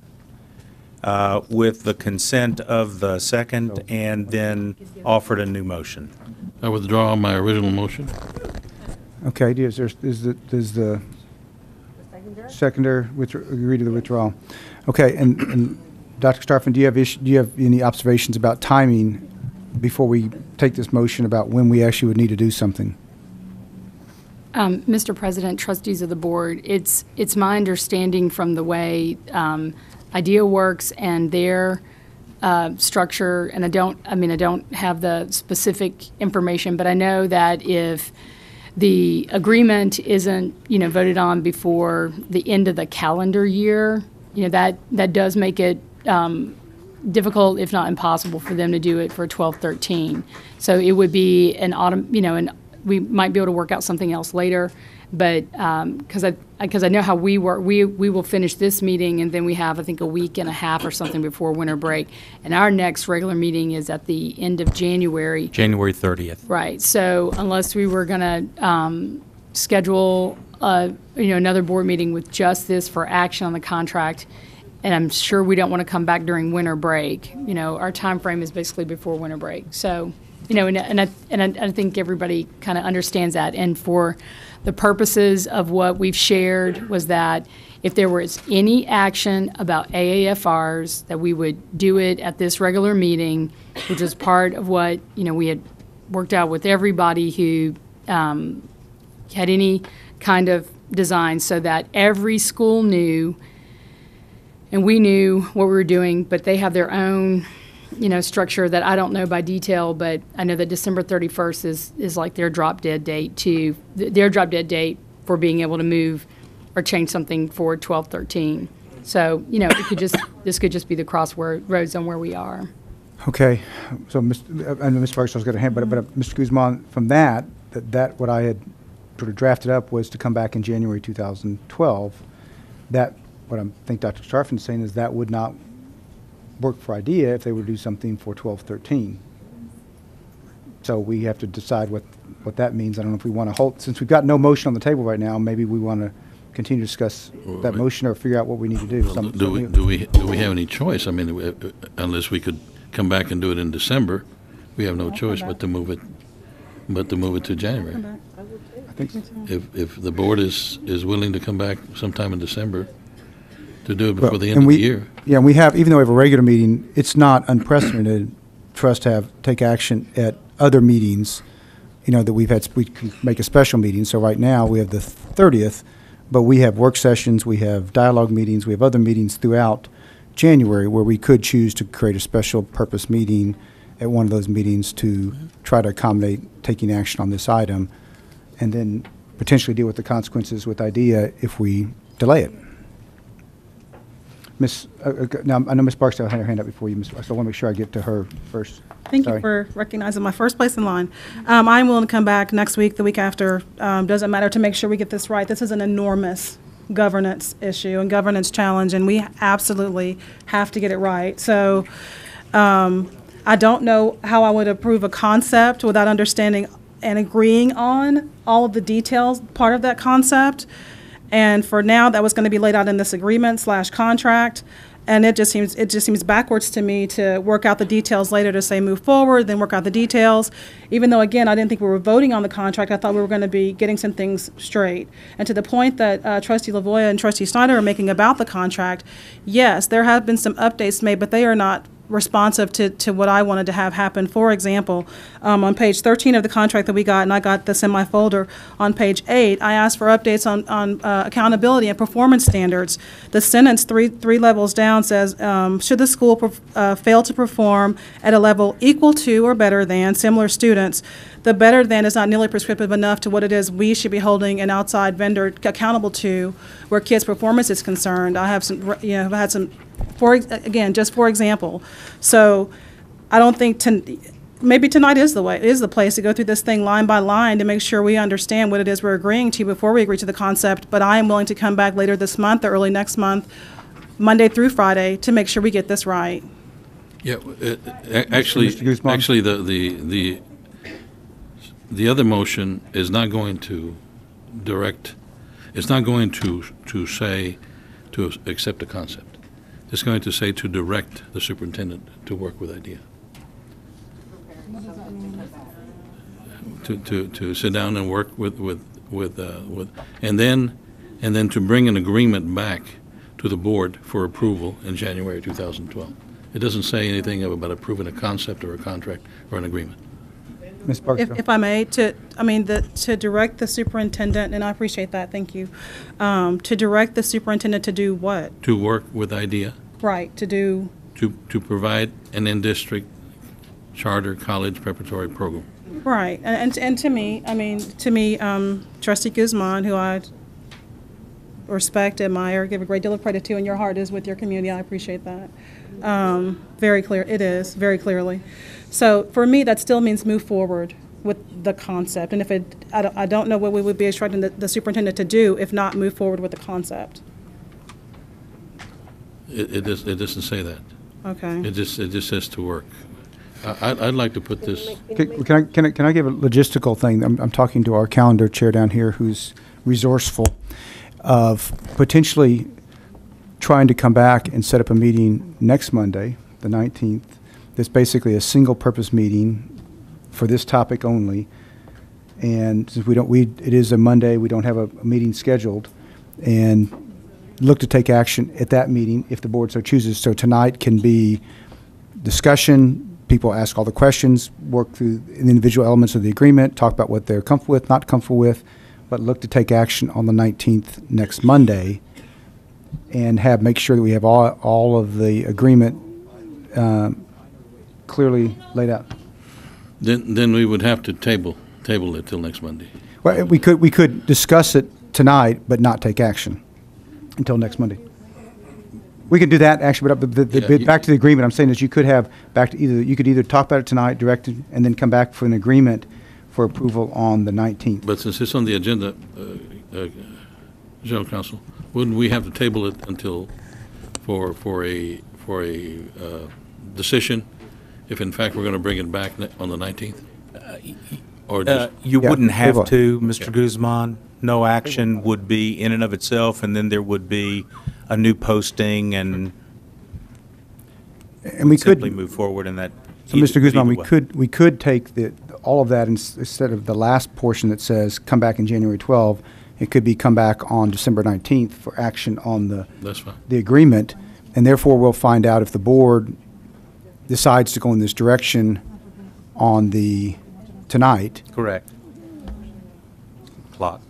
with the consent of the second and then offered a new motion. I withdraw my original motion. Okay. Does the seconder agree to the withdrawal? Okay. And Dr. Starfin, do you have any observations about timing before we take this motion about when we actually would need to do something? Mr. President, trustees of the board, it's my understanding from the way IDEA works and their structure, and I don't have the specific information, but I know that if the agreement isn't, voted on before the end of the calendar year, that does make it difficult, if not impossible, for them to do it for 12/13. So it would be an autumn, and we might be able to work out something else later. But because I know how we work, we will finish this meeting, and then we have, I think, a week and a half or something before winter break. And our next regular meeting is at the end of January. January 30th. Right. So unless we were going to schedule another board meeting with just this for action on the contract, and I'm sure we don't want to come back during winter break. Our time frame is basically before winter break. So, and I think everybody kind of understands that. And for the purposes of what we've shared was that if there was any action about AAFRs, that we would do it at this regular meeting, which is part of what, we had worked out with everybody who had any kind of design, so that every school knew and we knew what we were doing, but they have their own, structure that I don't know by detail, but I know that December 31st is like their drop dead date for being able to move or change something for 12/13. So, this could just be the crossroads on where we are. Okay. So, I know Mr. Barksdale's got a hand, but Mr. Guzman, from that what I had sort of drafted up was to come back in January 2012. What I think Dr. Starfin is saying is that would not work for IDEA if they would do something for 12/13. So we have to decide what that means. I don't know if we want to hold, since we've got no motion on the table right now, maybe we want to continue to discuss that motion or figure out what we need to do. Do we have any choice? I mean, unless we could come back and do it in December, we have no choice but to move it to January. I think so. If the board is willing to come back sometime in December to do it before the end of the year. Yeah, and we have, even though we have a regular meeting, it's not unprecedented for us to take action at other meetings, that we can make a special meeting. So right now, we have the 30th, but we have work sessions, we have dialogue meetings, we have other meetings throughout January where we could choose to create a special purpose meeting at one of those meetings to try to accommodate taking action on this item, and then potentially deal with the consequences with IDEA if we delay it. Now, I know Ms. Barksdale had her hand up before you, Ms. Barksdale. I want to make sure I get to her first. Thank Sorry. you for recognizing my first place in line. I'm willing to come back next week, the week after. Doesn't matter, to make sure we get this right. This is an enormous governance issue and governance challenge, and we absolutely have to get it right. So I don't know how I would approve a concept without understanding and agreeing on all of the details, part of that concept. And for now, that was going to be laid out in this agreement/contract. And it just seems backwards to me to work out the details later, to say move forward, then work out the details. Even though, again, I didn't think we were voting on the contract, I thought we were going to be getting some things straight. And to the point that Trustee Lavoya and Trustee Snyder are making about the contract, yes, there have been some updates made, but they are not responsive to what I wanted to have happen. For example, on page 13 of the contract that we got, and I got this in my folder, on page 8, I asked for updates on accountability and performance standards. The sentence three levels down says, should the school fail to perform at a level equal to or better than similar students, the better than is not nearly prescriptive enough to what it is we should be holding an outside vendor accountable to where kids' performance is concerned. I have some, I've had some, just for example. So I don't think, maybe tonight is the place to go through this thing line by line to make sure we understand what it is we're agreeing to before we agree to the concept. But I am willing to come back later this month or early next month, Monday through Friday, to make sure we get this right. Yeah, actually, the other motion is not going to direct, it's not going to say to accept a concept. It's going to say to direct the superintendent to work with IDEA. To sit down and work with and then to bring an agreement back to the board for approval in January 2012. It doesn't say anything about approving a concept or a contract or an agreement. Ms. Barksdale. If I may, to direct the superintendent, and I appreciate that, thank you, to direct the superintendent to do what? To work with IDEA. Right, to do? To provide an in-district charter college preparatory program. Right, and to me, Trustee Guzman, who I respect, admire, give a great deal of credit to, and your heart is with your community, I appreciate that. Very clear, it is, very clearly. So for me, that still means move forward with the concept. And if I don't know what we would be instructing the superintendent to do if not move forward with the concept. It doesn't say that. Okay. It just says to work. I'd like to put this. Can I give a logistical thing? I'm talking to our calendar chair down here, who's resourceful, of potentially trying to come back and set up a meeting next Monday, the 19th. That's basically a single-purpose meeting for this topic only. And since it is a Monday, we don't have a meeting scheduled, and look to take action at that meeting if the board so chooses. So tonight can be discussion, people ask all the questions, work through the individual elements of the agreement, talk about what they're comfortable with, not comfortable with, but look to take action on the 19th next Monday, and make sure that we have all of the agreement clearly laid out. Then we would have to table it till next Monday. Well, we could discuss it tonight, but not take action until next Monday. We could do that actually, but back to the agreement. I'm saying is you could have you could either talk about it tonight, direct it, and then come back for an agreement for approval on the 19th. But since it's on the agenda, General Counsel, wouldn't we have to table it until for a decision, if in fact we're going to bring it back on the 19th? Or you wouldn't have table it. to, Mr. Guzman. No action would be in and of itself, and then there would be a new posting, and we simply could move forward in that. So, Mr. Guzman, either way. we could take all of that instead of the last portion that says come back in January 12. It could be come back on December 19th for action on That's fine. the agreement, and therefore we'll find out if the board decides to go in this direction on the tonight. Correct. Clock,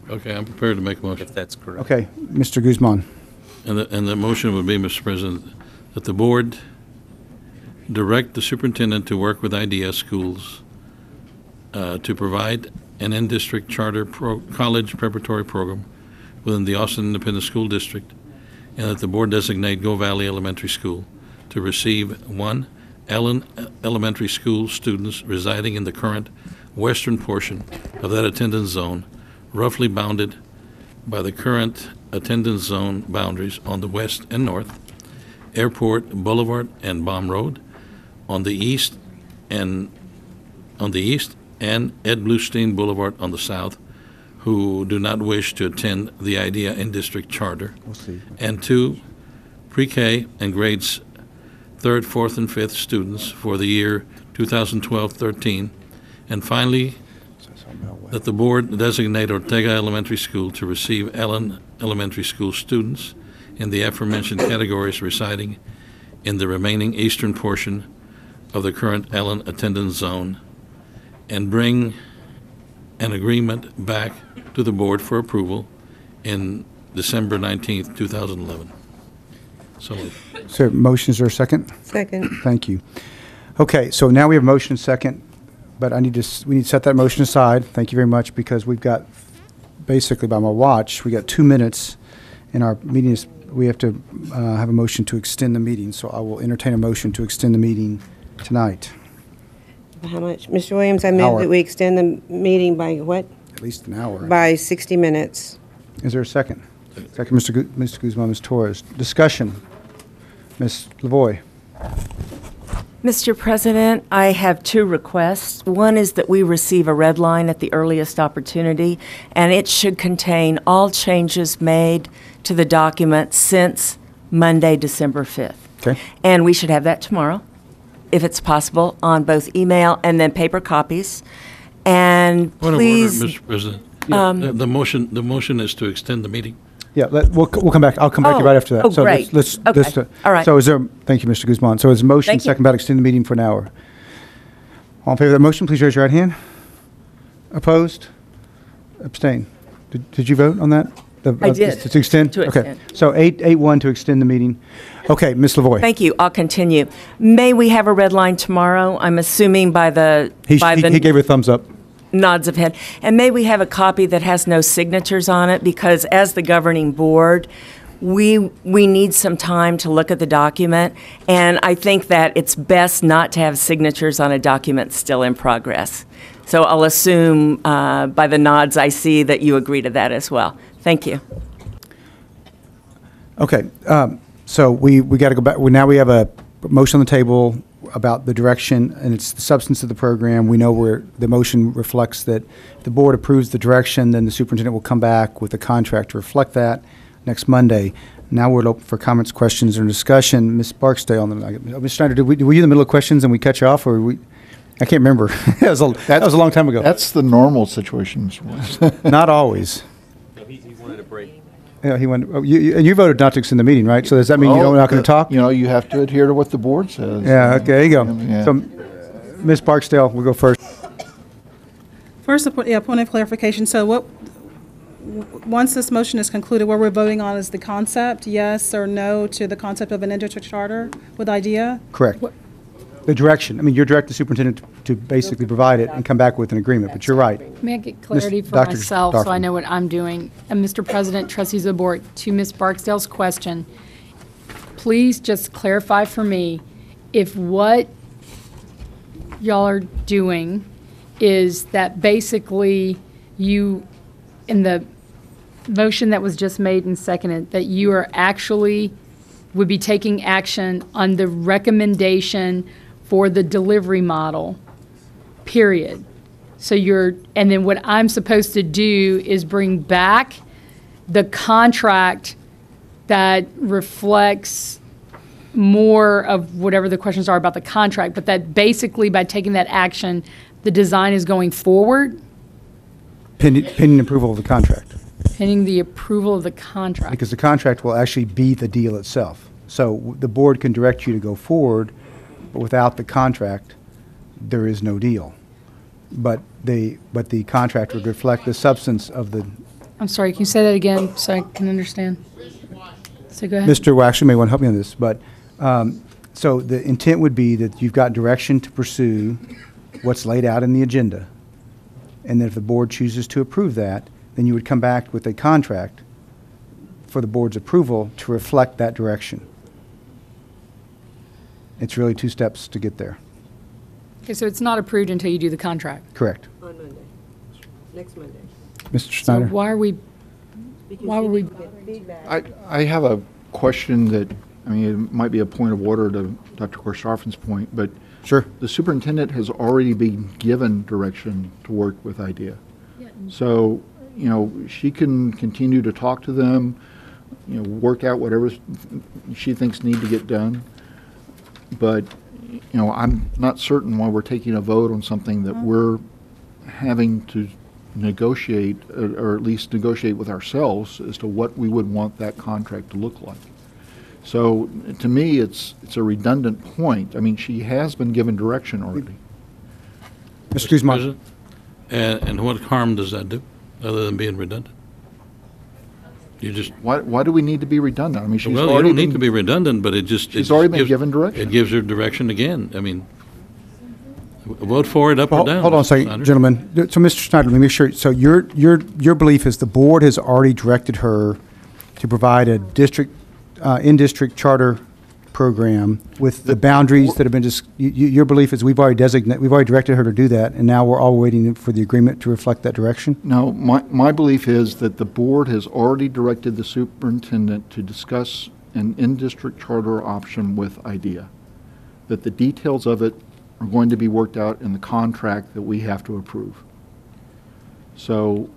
Okay, I'm prepared to make a motion. if that's correct. Okay, Mr. Guzman. And the motion would be, Mr. President, that the board direct the superintendent to work with IDS schools to provide an in-district charter college preparatory program within the Austin Independent School District, and that the board designate Go Valley Elementary School to receive 1, Allen Elementary School students residing in the current western portion of that attendance zone, roughly bounded by the current attendance zone boundaries on the west and north, Airport Boulevard and Baum Road, on the east and Ed Bluestein Boulevard on the south, who do not wish to attend the IDEA in-district charter. We'll see. And 2, pre-K and grades 3rd, 4th, and 5th students for the year 2012-13. And finally, that the board designate Ortega Elementary School to receive Allen Elementary School students in the aforementioned categories residing in the remaining eastern portion of the current Allen attendance zone, and bring an agreement back to the board for approval in December 19th, 2011. So moved. So motion, is there a second? Second. Thank you. Okay, so now we have motion and second, but we need to set that motion aside. Thank you very much, because we've got, basically by my watch, we got 2 minutes, and our meeting is, we have to have a motion to extend the meeting, so I will entertain a motion to extend the meeting tonight, How much? Mr. Williams, I move Hour. that we extend the meeting by what? at least an hour. By 60 minutes. Is there a second? Second, Mr. Guzman, Ms. Torres. Discussion. Ms. Lavoy. Mr. President, I have 2 requests. One is that we receive a red line at the earliest opportunity, and it should contain all changes made to the document since Monday, December 5th. Okay. And we should have that tomorrow, if it's possible, on both email and then paper copies. And Point please, of order, Mr. President. The motion is to extend the meeting. Yeah, we'll come back. I'll come back to you right after that. Oh, So great. Okay. All right. So is there, thank you, Mr. Guzman. So is a motion Thank you. second about extending the meeting for an hour? All in favor of that motion, please raise your right hand. Opposed? Abstain? Did you vote on that? I did. To extend? To Okay. extend. So 8-1 to extend the meeting. Okay, Ms. Lavoy. thank you. I'll continue. May we have a red line tomorrow? I'm assuming by the He gave her a thumbs up. nods of head. And may we have a copy that has no signatures on it? Because as the governing board, we need some time to look at the document. And I think that it's best not to have signatures on a document still in progress. So I'll assume by the nods I see that you agree to that as well. Thank you. Okay, so we got to go back. Now we have a motion on the table about the direction, and it's the substance of the program. We know where the motion reflects that if the board approves the direction, then the superintendent will come back with a contract to reflect that next Monday. Now we're open for comments, questions, or discussion. Ms. Barksdale, Ms. Schneider, were you in the middle of questions and we cut you off, or I can't remember. that was a long time ago. That's the normal situation. Not always. He wanted a break. Yeah, he went. Oh, you voted not to extend the meeting, right? So does that mean you're not going to talk? You know, you have to adhere to what the board says. Yeah. Okay. There you go. Yeah. So, Ms. Barksdale, we'll go first. First, point of clarification. So once this motion is concluded, what we're voting on is the concept, yes or no to the concept of an in-district charter with IDEA? Correct. The direction. I mean, you're directing the superintendent to basically provide it and come back with an agreement, but you're right. May I get clarity for Dr. myself so I Dorfman. know what I'm doing? And Mr. President, trustees of the board, to Ms. Barksdale's question, please just clarify for me if what y'all are doing is that basically you, in the motion that was just made and seconded, that you are actually would be taking action on the recommendation for the delivery model, period. So and then what I'm supposed to do is bring back the contract that reflects more of whatever the questions are about the contract, but that basically by taking that action, the design is going forward, Pending approval of the contract, pending the approval of the contract. because the contract will actually be the deal itself. So the board can direct you to go forward, but without the contract, there is no deal. but the contract would reflect the substance of the. I'm sorry, can you say that again so I can understand? So go ahead. Mr. Waxler may want to help me on this, but, so the intent would be that you've got direction to pursue what's laid out in the agenda. And then if the board chooses to approve that, then you would come back with a contract for the board's approval to reflect that direction. It's really 2 steps to get there. Okay, so it's not approved until you do the contract. Correct. On Monday, next Monday. Mr. So Schneider? why are we, why were we, I have a question that, I mean, it might be a point of order to Dr. Korstoffen's point, but Sure. the superintendent has already been given direction to work with IDEA. So, you know, she can continue to talk to them, you know, work out whatever she thinks need to get done. But, you know, I'm not certain why we're taking a vote on something that we're having to negotiate, or at least negotiate with ourselves as to what we would want that contract to look like. So, to me, it's a redundant point. I mean, she has been given direction already. Mr. Guzman? President, and what harm does that do, other than being redundant? You just, Why do we need to be redundant? I mean, she's well, you already don't need been, to be redundant, but it just. she's already been given direction. It gives her direction again. I mean, vote for it up or down. Hold on a Mr. second, Snyder. gentlemen. So, Mr. Schneider, let me make sure. So your belief is the board has already directed her to provide a district, in-district charter program with the boundaries that have been just, your belief is we've already directed her to do that, and now we're all waiting for the agreement to reflect that direction? No, my belief is that the board has already directed the superintendent to discuss an in-district charter option with IDEA, that the details of it are going to be worked out in the contract that we have to approve. So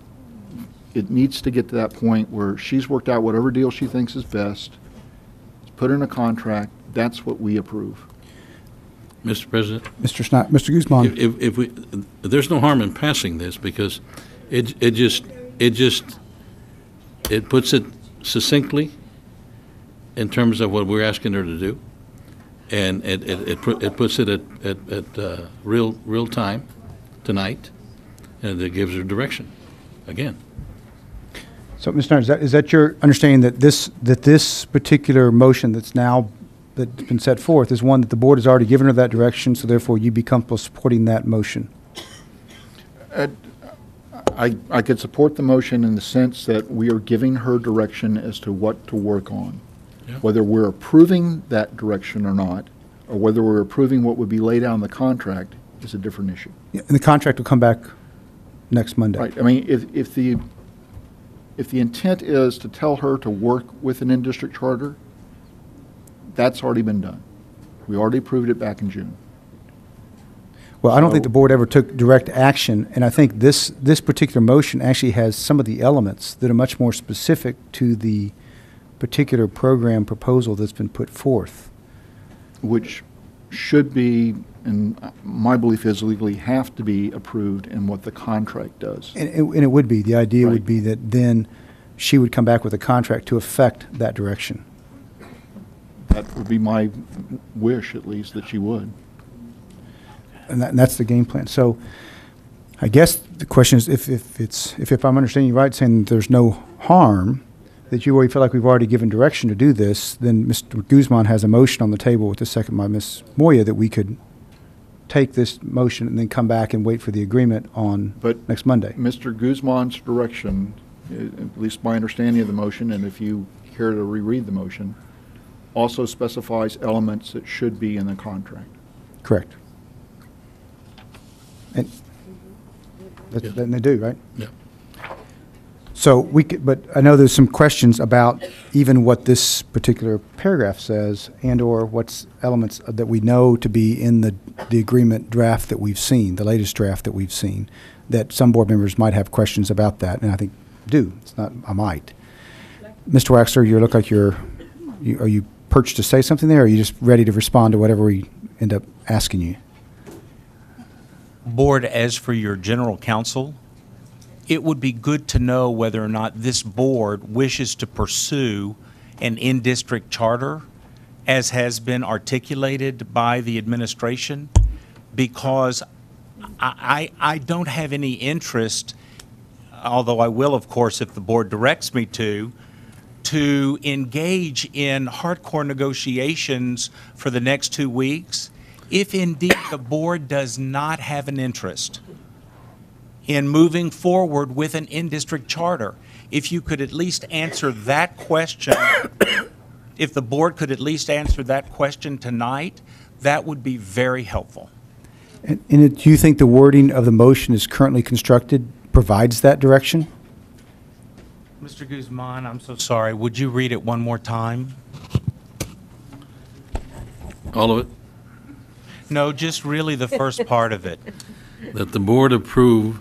it needs to get to that point where she's worked out whatever deal she thinks is best, it's put in a contract, that's what we approve. Mr. President, Mr. Schneider, Mr. Guzman? if we, there's no harm in passing this because it puts it succinctly in terms of what we're asking her to do. And it puts it at real time tonight, and it gives her direction again. So, Mr. Schneider, is that your understanding that this particular motion that's been set forth is one that the board has already given her that direction, so therefore you'd be comfortable supporting that motion? I could support the motion in the sense that we are giving her direction as to what to work on. Yeah. Whether we're approving that direction or not, or whether we're approving what would be laid out in the contract is a different issue. Yeah, and the contract will come back next Monday? Right, I mean, if the intent is to tell her to work with an in-district charter, that's already been done. We already approved it back in June. Well, I don't think So- the board ever took direct action, and I think this particular motion actually has some of the elements that are much more specific to the particular program proposal that's been put forth. Which should be, and my belief is legally have to be approved in what the contract does. And it would be, the idea would Right. be that then she would come back with a contract to affect that direction. That would be my wish, at least, that she would. And that's the game plan. So I guess the question is if I'm understanding you right, saying that there's no harm, that you already feel like we've already given direction to do this, then Mr. Guzman has a motion on the table with the second by Ms. Moya that we could take this motion and then come back and wait for the agreement on But next Monday. Mr. Guzman's direction, at least my understanding of the motion, and if you care to reread the motion, also specifies elements that should be in the contract. Correct. And then they do, right? Yeah. So we could, but I know there's some questions about even what this particular paragraph says and/or what's elements that we know to be in the agreement draft that we've seen, the latest draft that we've seen, that some board members might have questions about that, and I think do. It's not, I might. Mr. Waxler, you look like are you perched to say something there, or are you just ready to respond to whatever we end up asking you? Board, as for your general counsel, it would be good to know whether or not this board wishes to pursue an in-district charter as has been articulated by the administration, because I don't have any interest, although I will, of course, if the board directs me to engage in hardcore negotiations for the next 2 weeks, if indeed the board does not have an interest in moving forward with an in-district charter. If you could at least answer that question, if the board could at least answer that question tonight, that would be very helpful. And do you think the wording of the motion as currently constructed provides that direction? Mr. Guzman, I'm so sorry. Would you read it one more time? All of it? No, just really the first part of it. That the board approve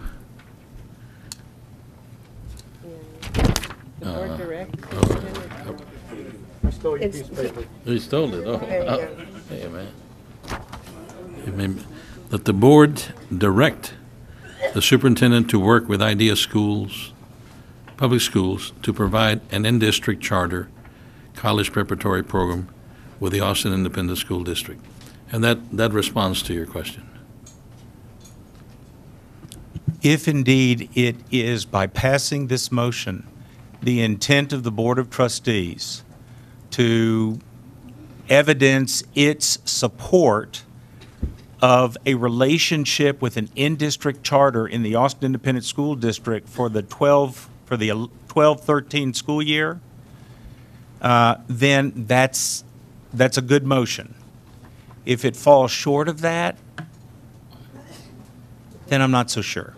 he stole it. Oh, hey, man. That the board direct the superintendent to work with IDEA schools, public schools, to provide an in-district charter college preparatory program with the Austin Independent School District. And that responds to your question. If indeed it is, by passing this motion, the intent of the Board of Trustees to evidence its support of a relationship with an in-district charter in the Austin Independent School District for the 12-13 school year, then that's a good motion. If it falls short of that, then I'm not so sure.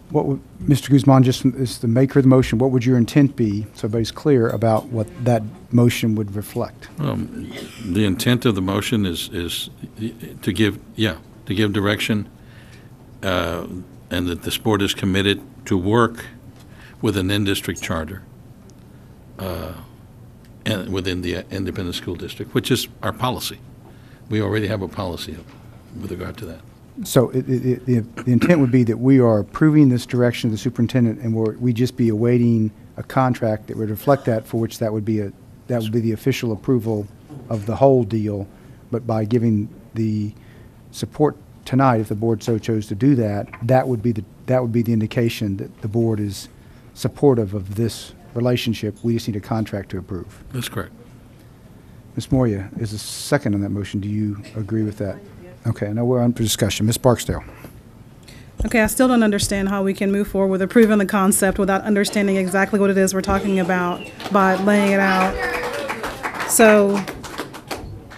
What would, Mr. Guzman, just as the maker of the motion, what would your intent be, so everybody's clear about what that motion would reflect? The intent of the motion is to give direction, and that this board is committed to work with an in-district charter and within the independent school district, which is our policy. We already have a policy with regard to that. So the intent would be that we are approving this direction of the superintendent, and we just be awaiting a contract that would reflect that, for which that would be the official approval of the whole deal. But by giving the support tonight, if the board so chose to do that, that would be the indication that the board is supportive of this relationship. We just need a contract to approve. That's correct. Ms. Moya is a second on that motion. Do you agree with that? Okay, now we're on for discussion. Ms. Barksdale. Okay, I still don't understand how we can move forward with approving the concept without understanding exactly what it is we're talking about by laying it out. So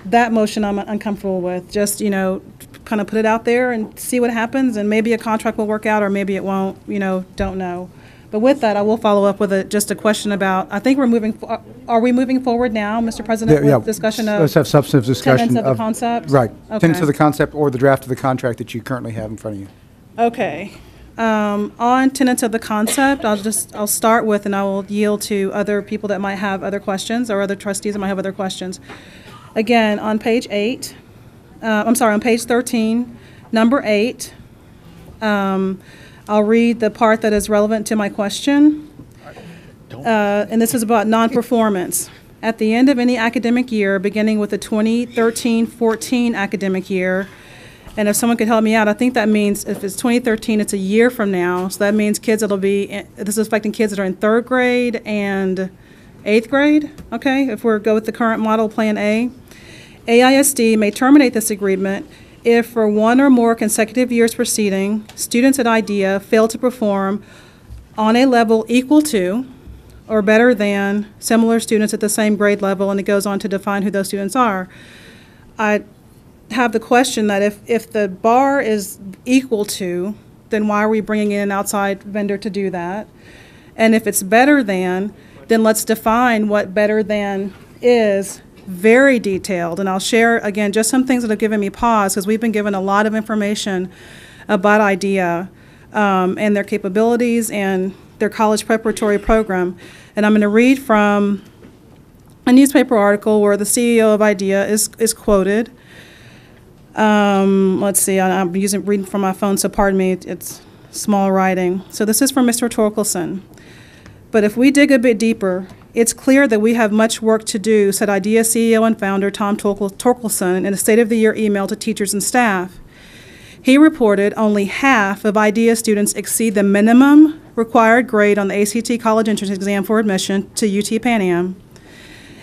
that motion I'm uncomfortable with. Just, kind of put it out there and see what happens, and maybe a contract will work out or maybe it won't, don't know. But with that, I will follow up with just a question about, I think are we moving forward now, Mr. President, with discussion of? Let's have substantive discussion tenets of the concept? Right. Okay. Tenets of the concept or the draft of the contract that you currently have in front of you. Okay. On tenets of the concept, I'll start with, and I will yield to other people that might have other questions, or other trustees that might have other questions. Again, on page 8, on page 13, number 8, I'll read the part that is relevant to my question. And this is about non-performance. At the end of any academic year, beginning with the 2013-14 academic year, and if someone could help me out, I think that means if it's 2013, it's a year from now. So that means this is affecting kids that are in 3rd grade and 8th grade, okay, if we go with the current model, Plan A. AISD may terminate this agreement if for one or more consecutive years preceding, students at IDEA fail to perform on a level equal to or better than similar students at the same grade level, and it goes on to define who those students are. I have the question that if the bar is equal to, then why are we bringing in an outside vendor to do that? And if it's better than, then let's define what better than is. Very detailed, and I'll share again just some things that have given me pause, because we've been given a lot of information about IDEA and their capabilities and their college preparatory program. And I'm going to read from a newspaper article where the CEO of IDEA is quoted. Let's see, I'm reading from my phone, so pardon me, it's small writing. So this is from Mr. Torkelson. But if we dig a bit deeper, it's clear that we have much work to do, said IDEA CEO and founder Tom Torkelson in a State of the Year email to teachers and staff. He reported only half of IDEA students exceed the minimum required grade on the ACT college entrance exam for admission to UT Pan Am.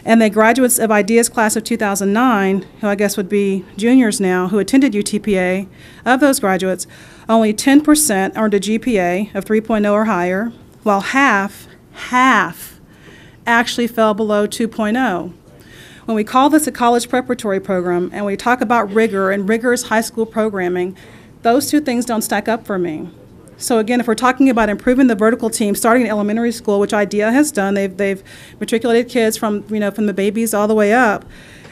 And the graduates of IDEA's class of 2009, who I guess would be juniors now, who attended UTPA, of those graduates, only 10% earned a GPA of 3.0 or higher, while half actually fell below 2.0. When we call this a college preparatory program and we talk about rigor and rigorous high school programming, those two things don't stack up for me. So again, if we're talking about improving the vertical team, starting in elementary school, which IDEA has done, they've matriculated kids from the babies all the way up,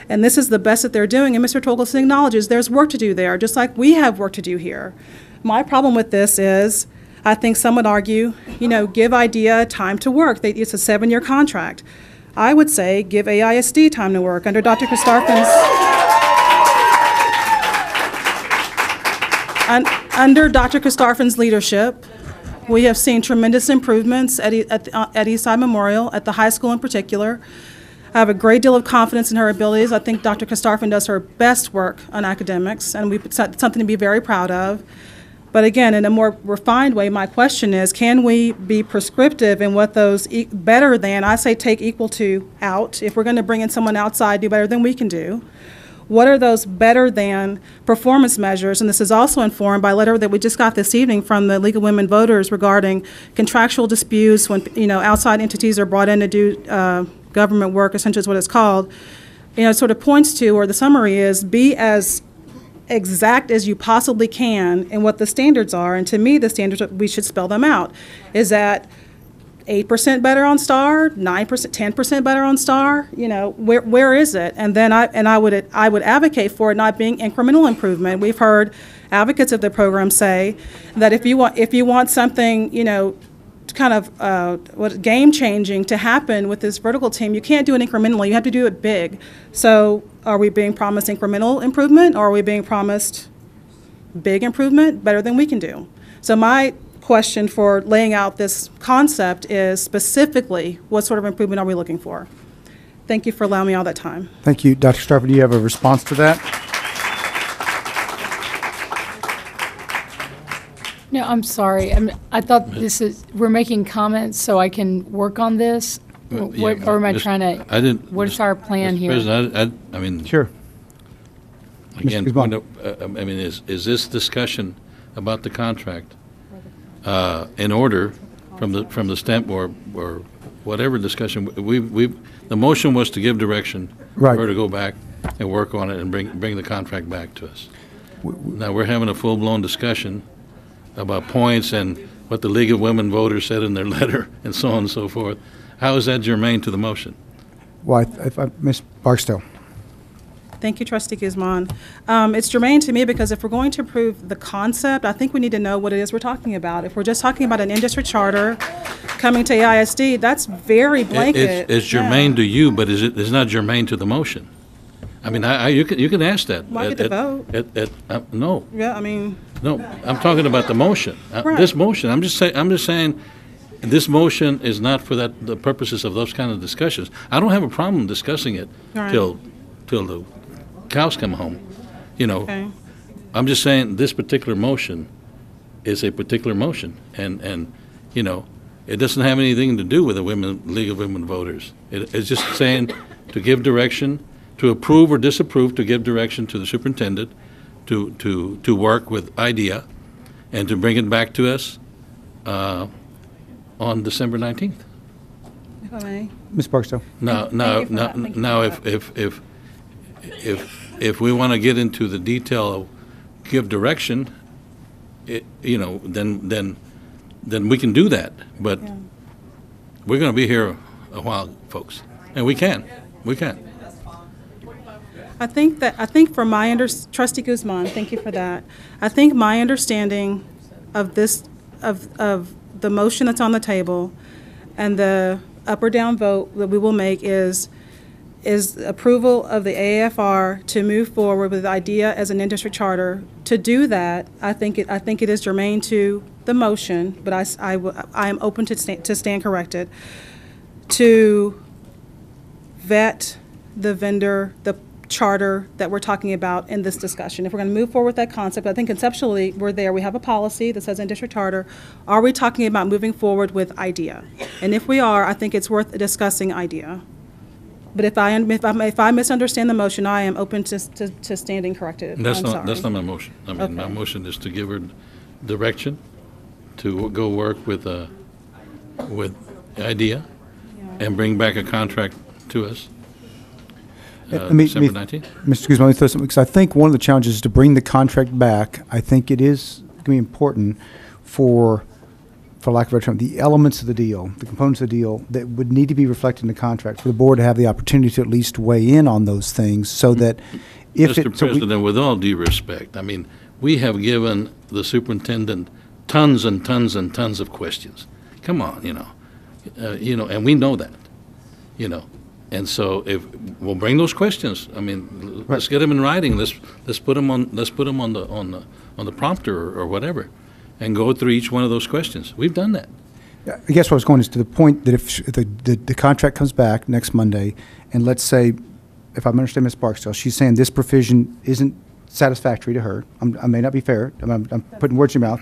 and this is the best that they're doing, and Mr. Torkelson acknowledges there's work to do there, just like we have work to do here. My problem with this is, I think some would argue, give IDEA time to work. It's a 7-year contract. I would say give AISD time to work under Dr. Christopher's under Dr. Christopher's leadership. We have seen tremendous improvements at Eastside Memorial, at the high school in particular. I have a great deal of confidence in her abilities. I think Dr. Christopher does her best work on academics, and it's something to be very proud of. But again, in a more refined way, my question is, can we be prescriptive in what those better than, I say take equal to out, if we're going to bring in someone outside, do better than we can do. What are those better than performance measures? And this is also informed by a letter that we just got this evening from the League of Women Voters regarding contractual disputes when, outside entities are brought in to do government work, essentially is what it's called. It sort of points to, or the summary is, be as exact as you possibly can in what the standards are. And to me, the standards, we should spell them out. Is that 8% better on STAR, 9%, 10% better on STAR? Where is it? And then I would advocate for it not being incremental improvement. We've heard advocates of the program say that if you want something, kind of game changing to happen with this vertical team, you can't do it incrementally. You have to do it big. So are we being promised incremental improvement, or are we being promised big improvement, better than we can do? So my question for laying out this concept is specifically what sort of improvement are we looking for? Thank you for allowing me all that time. Thank you. Dr. Starfer, do you have a response to that? No, I'm sorry. I thought we're making comments so I can work on this. Or am I trying to? What's our plan here? President, I mean, sure. Again, is this discussion about the contract in order from the stamp or whatever discussion? The motion was to give direction right. for her to go back and work on it and bring the contract back to us. Now we're having a full-blown discussion about points and what the League of Women Voters said in their letter and so on and so forth. How is that germane to the motion? Well, Ms. Barksdale. Thank you, Trustee Guzman. It's germane to me because if we're going to approve the concept, I think we need to know what it is we're talking about. If we're just talking about an in-district charter coming to AISD, that's very blanket. It's germane to you, but it's not germane to the motion. I mean, you can ask that. Well, I get to vote. No. Yeah, I mean. No, I'm talking about the motion. Right. This motion, I'm just saying, this motion is not for the purposes of those kind of discussions. I don't have a problem discussing it right. till the cows come home. Okay. I'm just saying this particular motion is a particular motion, and it doesn't have anything to do with the League of Women Voters. It's just saying to give direction, to approve or disapprove, to give direction to the superintendent to work with IDEA and to bring it back to us on December 19th. If I may. Ms. Barksdale. Now, if we want to get into the detail of give direction, then we can do that. But we're going to be here a while, folks, and we can. I think for my Trustee Guzman, thank you for that. I think my understanding of the motion that's on the table and the up or down vote that we will make is approval of the AAFR to move forward with IDEA as an in-district charter. To do that, I think it is germane to the motion, but I am open to stand corrected, to vet the vendor, the charter that we're talking about in this discussion. If we're going to move forward with that concept, I think conceptually we're there. We have a policy that says in district charter. Are we talking about moving forward with IDEA? And if we are, I think it's worth discussing IDEA. But if I misunderstand the motion, I am open to standing corrected. That's I'm not sorry. that's not my motion. I mean, my Okay. motion is to give her direction to go work with IDEA and bring back a contract to us. December 19th. Mr. Guzman, let me throw something, because I think one of the challenges is to bring the contract back. I think it is going to be important for lack of a better term, the elements of the deal, the components of the deal that would need to be reflected in the contract for the board to have the opportunity to at least weigh in on those things so that if Mr. President, with all due respect, I mean, we have given the superintendent tons and tons and tons of questions. Come on, and we know that, And so if we'll bring those questions, I mean, let's get them in writing. Let's put them on the prompter or whatever, and go through each one of those questions. We've done that. I guess what I was going is to the point that if the contract comes back next Monday, and let's say, if I understand Ms. Barksdale, she's saying this provision isn't satisfactory to her. I may not be fair. I'm putting words in your mouth.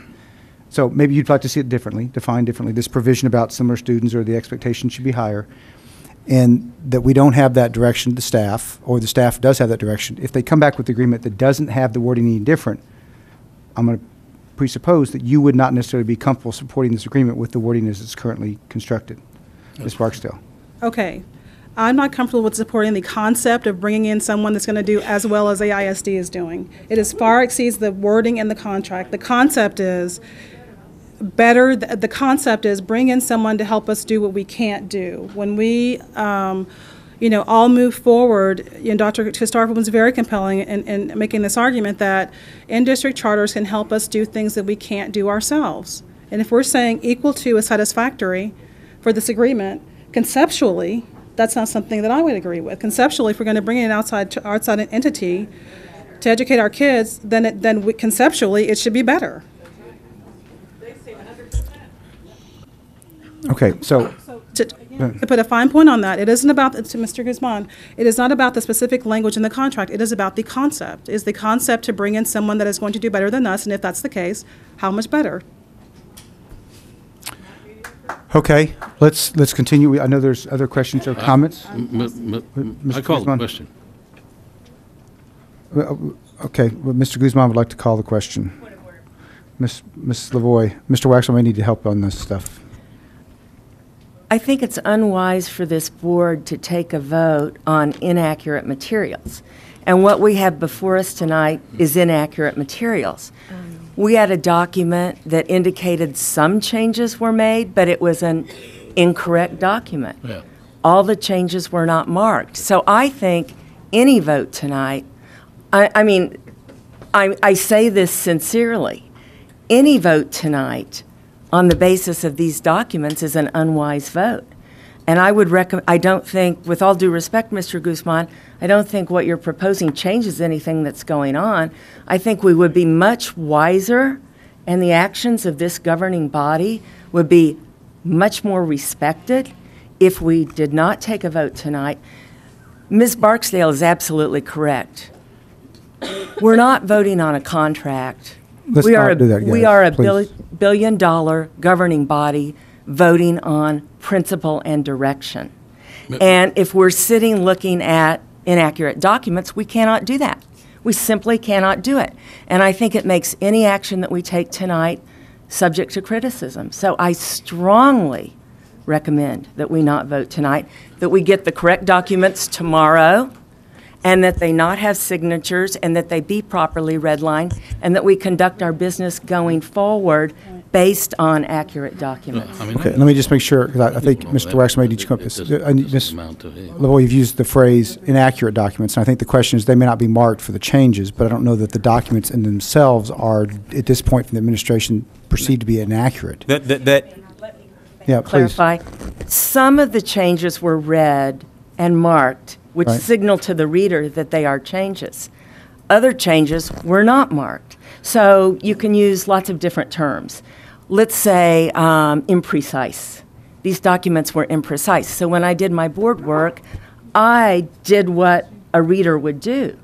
So maybe you'd like to see it differently, defined differently, this provision about similar students or the expectation should be higher, and that we don't have that direction to the staff, or the staff does have that direction. If they come back with the agreement that doesn't have the wording any different, I'm going to presuppose that you would not necessarily be comfortable supporting this agreement with the wording as it's currently constructed. Ms. Barksdale. Okay. I'm not comfortable with supporting the concept of bringing in someone that's going to do as well as AISD is doing. It is far exceeds the wording in the contract. The concept is better. The concept is bring in someone to help us do what we can't do. When we, all move forward, Dr. Kistarfa was very compelling in making this argument that in-district charters can help us do things that we can't do ourselves. And if we're saying equal to is satisfactory for this agreement, conceptually, that's not something that I would agree with. Conceptually, if we're going to bring in an outside entity to educate our kids, then conceptually it should be better. Okay, so To put a fine point on that, it isn't about, to Mr. Guzman, it is not about the specific language in the contract. It is about the concept. Is the concept to bring in someone that is going to do better than us, and if that's the case, how much better? okay, let's continue. I know there's other questions or comments. I call the Guzman? question. Okay, well, Mr. Guzman would like to call the question. Ms. Lavoie, Mr. Waxel may need to help on this stuff. I think it's unwise for this board to take a vote on inaccurate materials. And what we have before us tonight is inaccurate materials. We had a document that indicated some changes were made, but it was an incorrect document. Yeah. All the changes were not marked. So I think any vote tonight, I say this sincerely, any vote tonight on the basis of these documents is an unwise vote. And I don't think, with all due respect, Mr. Guzman, I don't think what you're proposing changes anything that's going on. I think we would be much wiser, and the actions of this governing body would be much more respected if we did not take a vote tonight. Ms. Barksdale is absolutely correct. We're not voting on a contract. Let's not do that, guys, We are a please. billion-dollar governing body voting on principle and direction. And if we're sitting looking at inaccurate documents, we cannot do that. We simply cannot do it. And I think it makes any action that we take tonight subject to criticism. So I strongly recommend that we not vote tonight, that we get the correct documents tomorrow, and that they not have signatures, and that they be properly redlined, and that we conduct our business going forward based on accurate documents. Okay, let me just make sure, because I think Mr. Waxel may need to come up with this. Ms. Lavoie, you've used the phrase inaccurate documents, and I think the question is they may not be marked for the changes, but I don't know that the documents in themselves are, at this point from the administration, perceived to be inaccurate. Yeah, please. Clarify. Some of the changes were read and marked, which Right. signal to the reader that they are changes. Other changes were not marked. So you can use lots of different terms. Let's say imprecise. These documents were imprecise. So when I did my board work, I did what a reader would do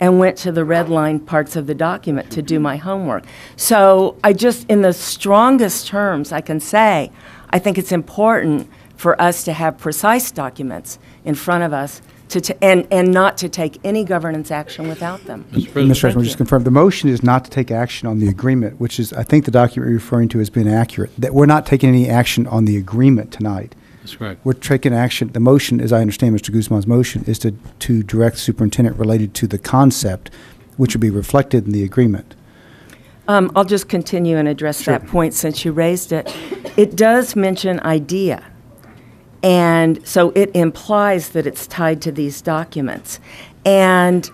and went to the red line parts of the document to do my homework. So I just, in the strongest terms I can say, I think it's important for us to have precise documents in front of us and not to take any governance action without them. Mr. President. Mr. President, just confirm, the motion is not to take action on the agreement, which is, I think the document you're referring to has been accurate, that we're not taking any action on the agreement tonight. That's correct. We're taking action, the motion, as I understand Mr. Guzman's motion, is to direct the superintendent related to the concept, which would be reflected in the agreement. I'll just continue and address that point since you raised it. It does mention idea. And so it implies that it's tied to these documents. And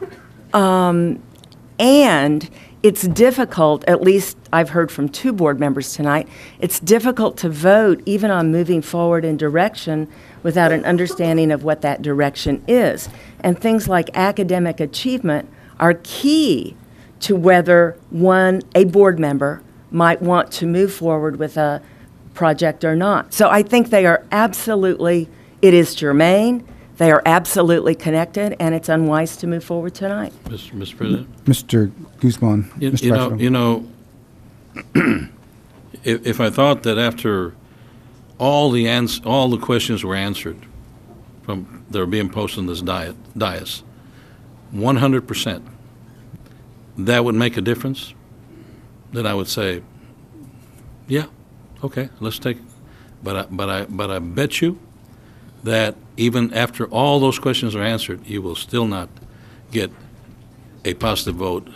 it's difficult, at least I've heard from 2 board members tonight, it's difficult to vote even on moving forward in direction without an understanding of what that direction is. And things like academic achievement are key to whether a board member might want to move forward with a project or not. So I think they are absolutely, it is germane, they are absolutely connected, and it's unwise to move forward tonight. Mr. President. Mr. Guzman. You know, if I thought that after all the questions were answered from that are being posted on this dais, 100%, that would make a difference, then I would say, yeah, okay, let's take. But I bet you that even after all those questions are answered, you will still not get a positive vote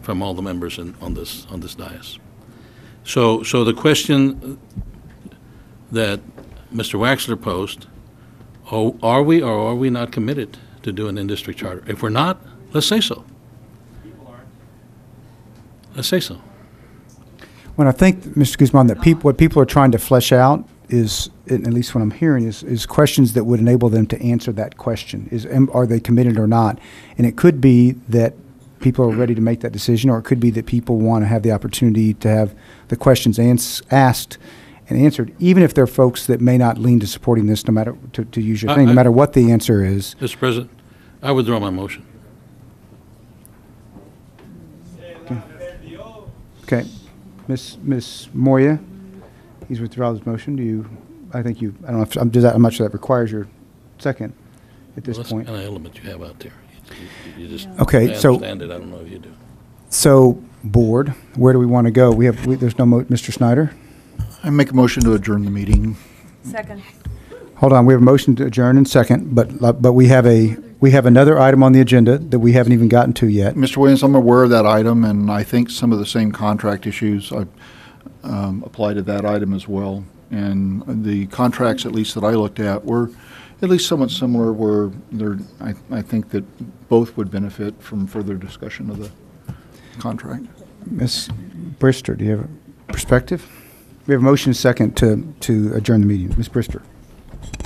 from all the members on this dais. So the question that Mr. Waxler posed, are we or are we not committed to do an in-district charter? If we're not, let's say so. Let's say so. Well, I think, Mr. Guzman, that what people are trying to flesh out is, at least what I'm hearing, is questions that would enable them to answer that question. Are they committed or not? And it could be that people are ready to make that decision, or it could be that people want to have the opportunity to have the questions asked and answered, even if they're folks that may not lean to supporting this, no matter, to use your thing, no matter what the answer is. Mr. President, I withdraw my motion. Okay. Ms. Moya, he's withdrawn his motion. I don't know if, I'm not sure that requires your second at this point. That's the kind of element you have out there. You just, Okay, I so. understand it, I don't know if you do. So, board, where do we want to go? There's no Mr. Snyder? I make a motion to adjourn the meeting. Second. Hold on, we have a motion to adjourn in second, but we have another item on the agenda that we haven't even gotten to yet. Mr. Williams, I'm aware of that item, and I think some of the same contract issues apply to that item as well. And the contracts, at least that I looked at, were at least somewhat similar, where I think that both would benefit from further discussion of the contract. Ms. Brister, do you have a perspective? We have a motion and second to adjourn the meeting. Ms. Brister,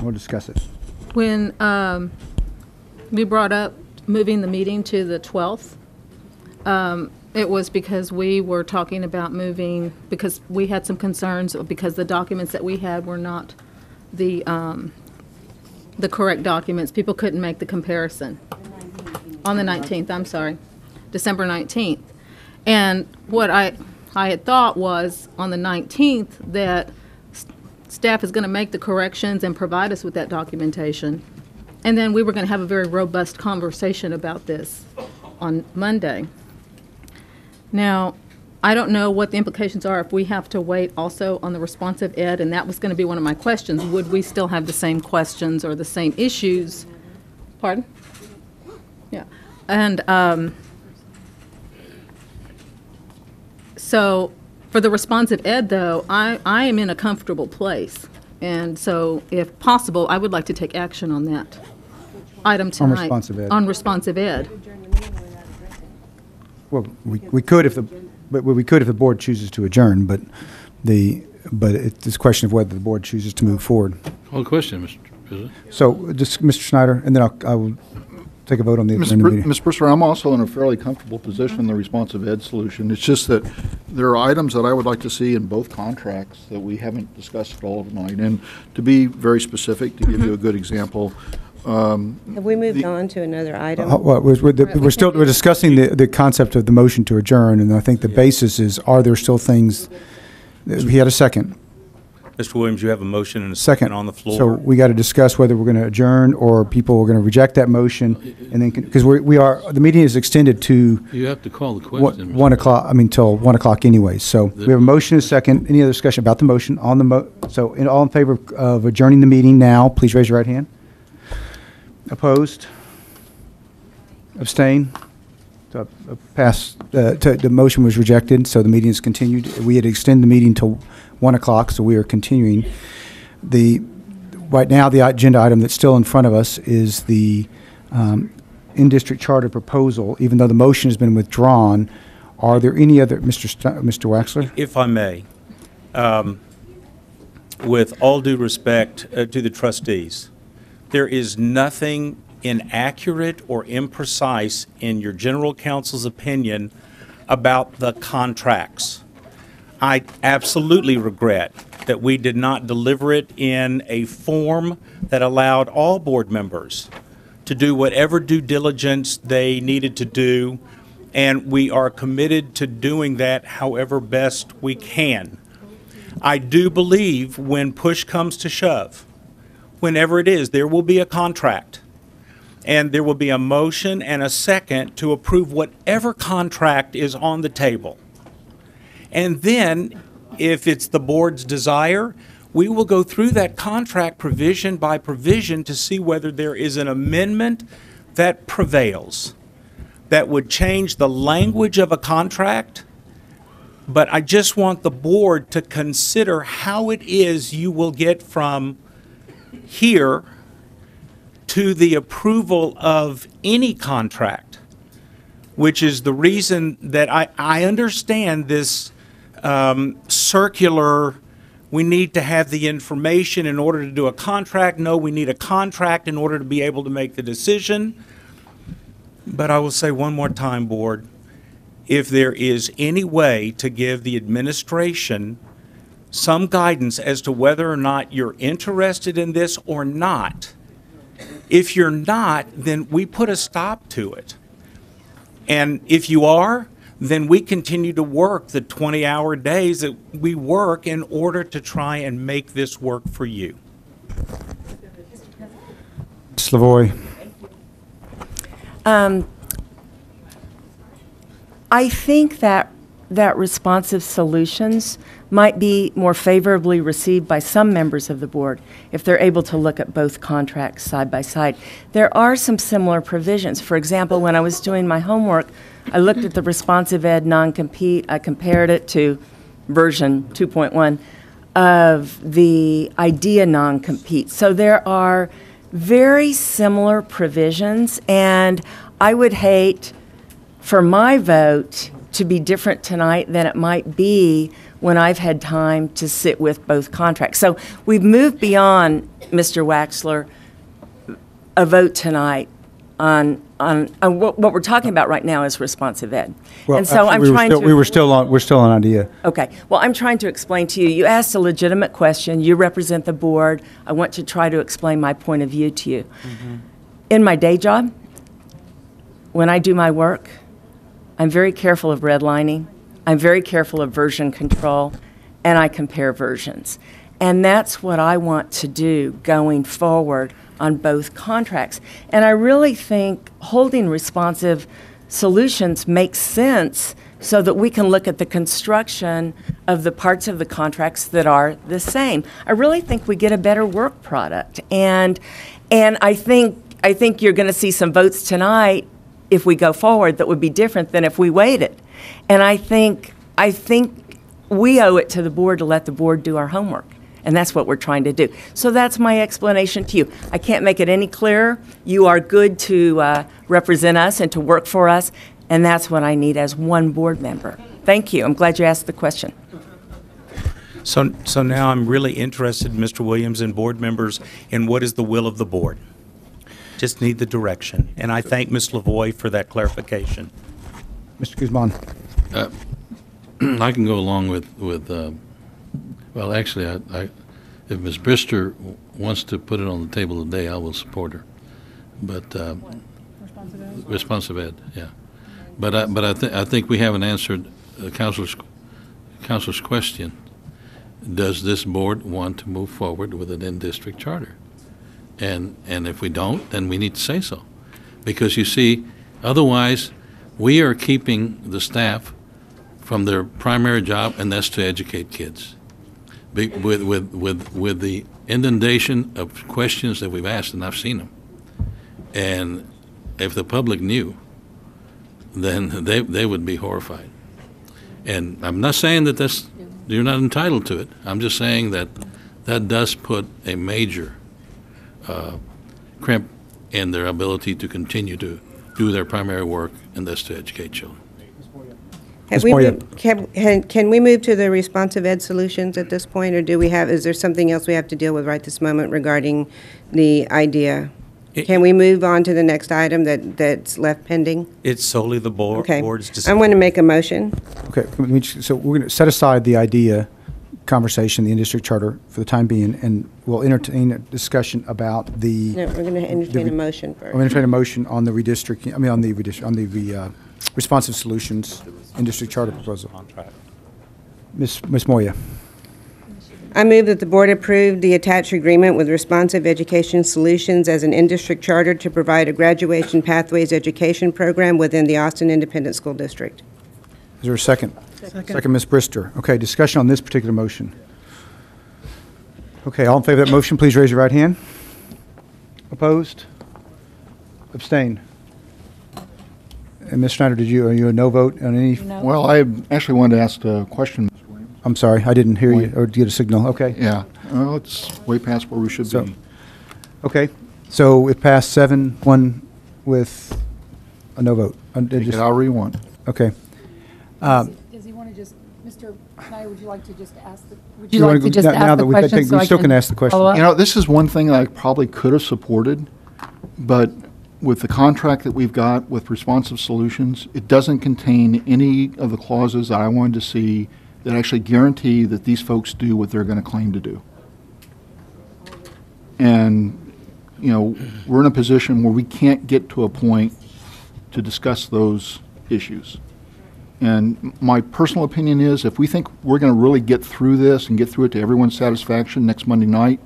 we'll discuss it. When we brought up moving the meeting to the 12th, it was because we were talking about moving, because we had some concerns, because the documents that we had were not the correct documents. People couldn't make the comparison. On the 19th, I'm sorry, December 19th. And what I had thought was on the 19th that staff is going to make the corrections and provide us with that documentation. And then we were going to have a very robust conversation about this on Monday. Now, I don't know what the implications are if we have to wait also on the responsive ed, and that was going to be one of my questions. Would we still have the same questions or the same issues? Pardon? Yeah. And so for the responsive ed, though, I am in a comfortable place. And so if possible, I would like to take action on that item tonight. On responsive ed. On responsive ed. Well, we could if the board chooses to adjourn, but it's a question of whether the board chooses to move forward. Well, question, Mr. President. So, just Mr. Snyder, and then I will take a vote on the adjourned meeting. Mr. Purser, I'm also in a fairly comfortable position in the responsive ed solution. It's just that there are items that I would like to see in both contracts that we haven't discussed at all tonight. And to be very specific, to give you a good example, Have we moved on to another item? Well, we're discussing the concept of the motion to adjourn, and I think the basis is, are there still things, we had a second. Mr. Williams, you have a motion and a Second second on the floor. So we got to discuss whether we're going to adjourn or people are going to reject that motion, and then, because the meeting is extended to You have to call the question. 1 o'clock, till 1 o'clock anyway. So we have a motion and a second. Any other discussion about the motion on the so all in favor of adjourning the meeting now, please raise your right hand. Opposed? Abstain? So, the motion was rejected, so the meeting is continued. We had extended the meeting till 1 o'clock, so we are continuing. Right now, the agenda item that's still in front of us is the in-district charter proposal. Even though the motion has been withdrawn, are there any other, Mr. Waxler? If I may, with all due respect to the trustees, there is nothing inaccurate or imprecise in your general counsel's opinion about the contracts. I absolutely regret that we did not deliver it in a form that allowed all board members to do whatever due diligence they needed to do, and we are committed to doing that however best we can. I do believe when push comes to shove, whenever it is, there will be a contract, and there will be a motion and a second to approve whatever contract is on the table. And then, if it's the board's desire, we will go through that contract provision by provision to see whether there is an amendment that prevails, that would change the language of a contract. But I just want the board to consider how it is you will get from here to the approval of any contract, which is the reason that I understand this circular, we need to have the information in order to do a contract. No, we need a contract in order to be able to make the decision. But I will say one more time, board, if there is any way to give the administration some guidance as to whether or not you're interested in this or not. If you're not, then we put a stop to it. And if you are, then we continue to work the 20-hour days that we work in order to try and make this work for you. Ms. Lavoie. I think that responsive solutions might be more favorably received by some members of the board if they're able to look at both contracts side by side. There are some similar provisions. For example, when I was doing my homework, I looked at the responsive ed non-compete. I compared it to version 2.1 of the IDEA non-compete. So there are very similar provisions, and I would hate for my vote to be different tonight than it might be when I've had time to sit with both contracts. So we've moved beyond, Mr. Waxler, a vote tonight on what we're talking about right now is responsive ed. Well, and so actually, we're still on IDEA. Okay. Well, I'm trying to explain to you. You asked a legitimate question. You represent the board. I want to try to explain my point of view to you. Mm-hmm. In my day job, when I do my work, I'm very careful of redlining. I'm very careful of version control, and I compare versions. And that's what I want to do going forward on both contracts. And I really think holding responsive solutions makes sense so that we can look at the construction of the parts of the contracts that are the same. I really think we get a better work product. And I think you're going to see some votes tonight if we go forward that would be different than if we waited. And I think we owe it to the board to let the board do our homework. And that's what we're trying to do. So that's my explanation to you. I can't make it any clearer. You are good to represent us and to work for us, and that's what I need as one board member. Thank you. I'm glad you asked the question. So now I'm really interested, Mr. Williams and board members, in what is the will of the board. just need the direction. And I thank Ms. Lavoy for that clarification. Mr. Guzman. I can go along with well, actually, if Ms. Brister wants to put it on the table today, I will support her. But responsive ed, yeah. But I think we haven't answered the councilor's question. Does this board want to move forward with an in-district charter? And if we don't, then we need to say so. Because you see, otherwise, we are keeping the staff from their primary job, and that's to educate kids. With the inundation of questions that we've asked, and I've seen them. And if the public knew, then they would be horrified. And I'm not saying that you're not entitled to it. I'm just saying that does put a major crimp in their ability to continue to do their primary work, and that's to educate children. Can we move to the responsive ed solutions at this point, or is there something else we have to deal with right this moment regarding the idea? Can we move on to the next item that's left pending? It's solely the board's decision. I want to make a motion. Okay, so we're going to set aside the idea conversation, the in-district charter for the time being, and we'll entertain a discussion about the... No, we're going to entertain a motion first. I'll entertain a motion on the redistricting, on the responsive solutions in-district charter proposal. Ms. Moya. I move that the board approve the attached agreement with Responsive Education Solutions as an in-district charter to provide a graduation pathways education program within the Austin Independent School District. Is there a second? Second, Ms. Brister. Okay, discussion on this particular motion. Okay, all in favor of that motion, please raise your right hand. Opposed? Abstain? And Ms. Schneider, are you a no vote on any? No. Well, I actually wanted to ask a question, Mr. Williams. I'm sorry, I didn't hear you or get a signal. Okay. Yeah, well, it's way past where we should be. Okay, so it passed 7-1 with a no vote. Take it however you want. Okay. Does he want to just, Mr. Schneider, would you like to just ask the question? We still can ask the question. You know, this is one thing that I probably could have supported, but with the contract that we've got with Responsive Solutions, it doesn't contain any of the clauses that I wanted to see that actually guarantee that these folks do what they're going to claim to do. And, you know, we're in a position where we can't get to a point to discuss those issues. And my personal opinion is if we think we're going to really get through this and get through it to everyone's satisfaction next Monday night,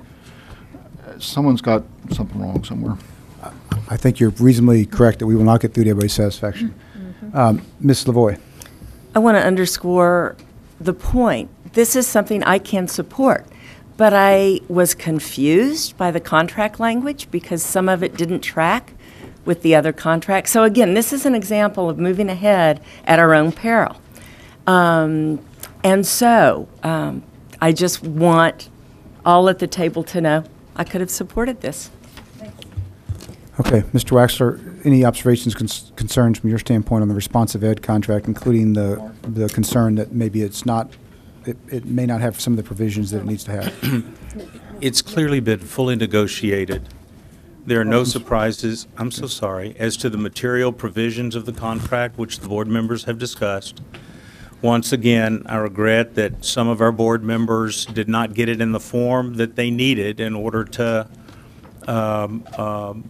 someone's got something wrong somewhere. I think you're reasonably correct that we will not get through to everybody's satisfaction. Ms. Lavoy. I want to underscore the point. This is something I can support, but I was confused by the contract language because some of it didn't track with the other contracts. So again, this is an example of moving ahead at our own peril. And so I just want all at the table to know I could have supported this. Okay, Mr. Waxler, any observations, concerns from your standpoint on the responsive ed contract, including the concern that maybe it's not, it may not have some of the provisions that it needs to have? It's clearly been fully negotiated. There are no surprises, I'm so sorry, as to the material provisions of the contract, which the board members have discussed. Once again, I regret that some of our board members did not get it in the form that they needed in order to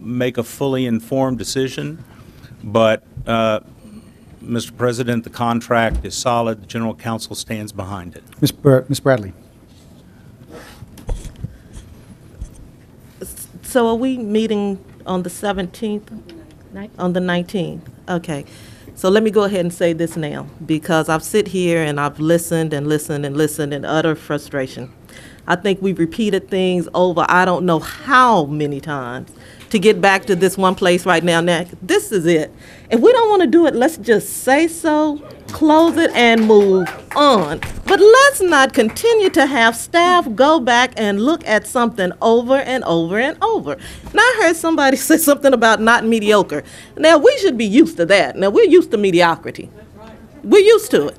make a fully informed decision. But, Mr. President, the contract is solid. The General Counsel stands behind it. Ms. Bradley. So are we meeting on the 17th? On the 19th? Okay. So let me go ahead and say this now, because I've sit here and I've listened and listened and listened in utter frustration. I think we've repeated things over I don't know how many times to get back to this one place right now. Now, this is it. If we don't want to do it, let's just say so, close it, and move on. But let's not continue to have staff go back and look at something over and over and over. Now, I heard somebody say something about not mediocre. Now, we should be used to that. Now, we're used to mediocrity. We're used to it.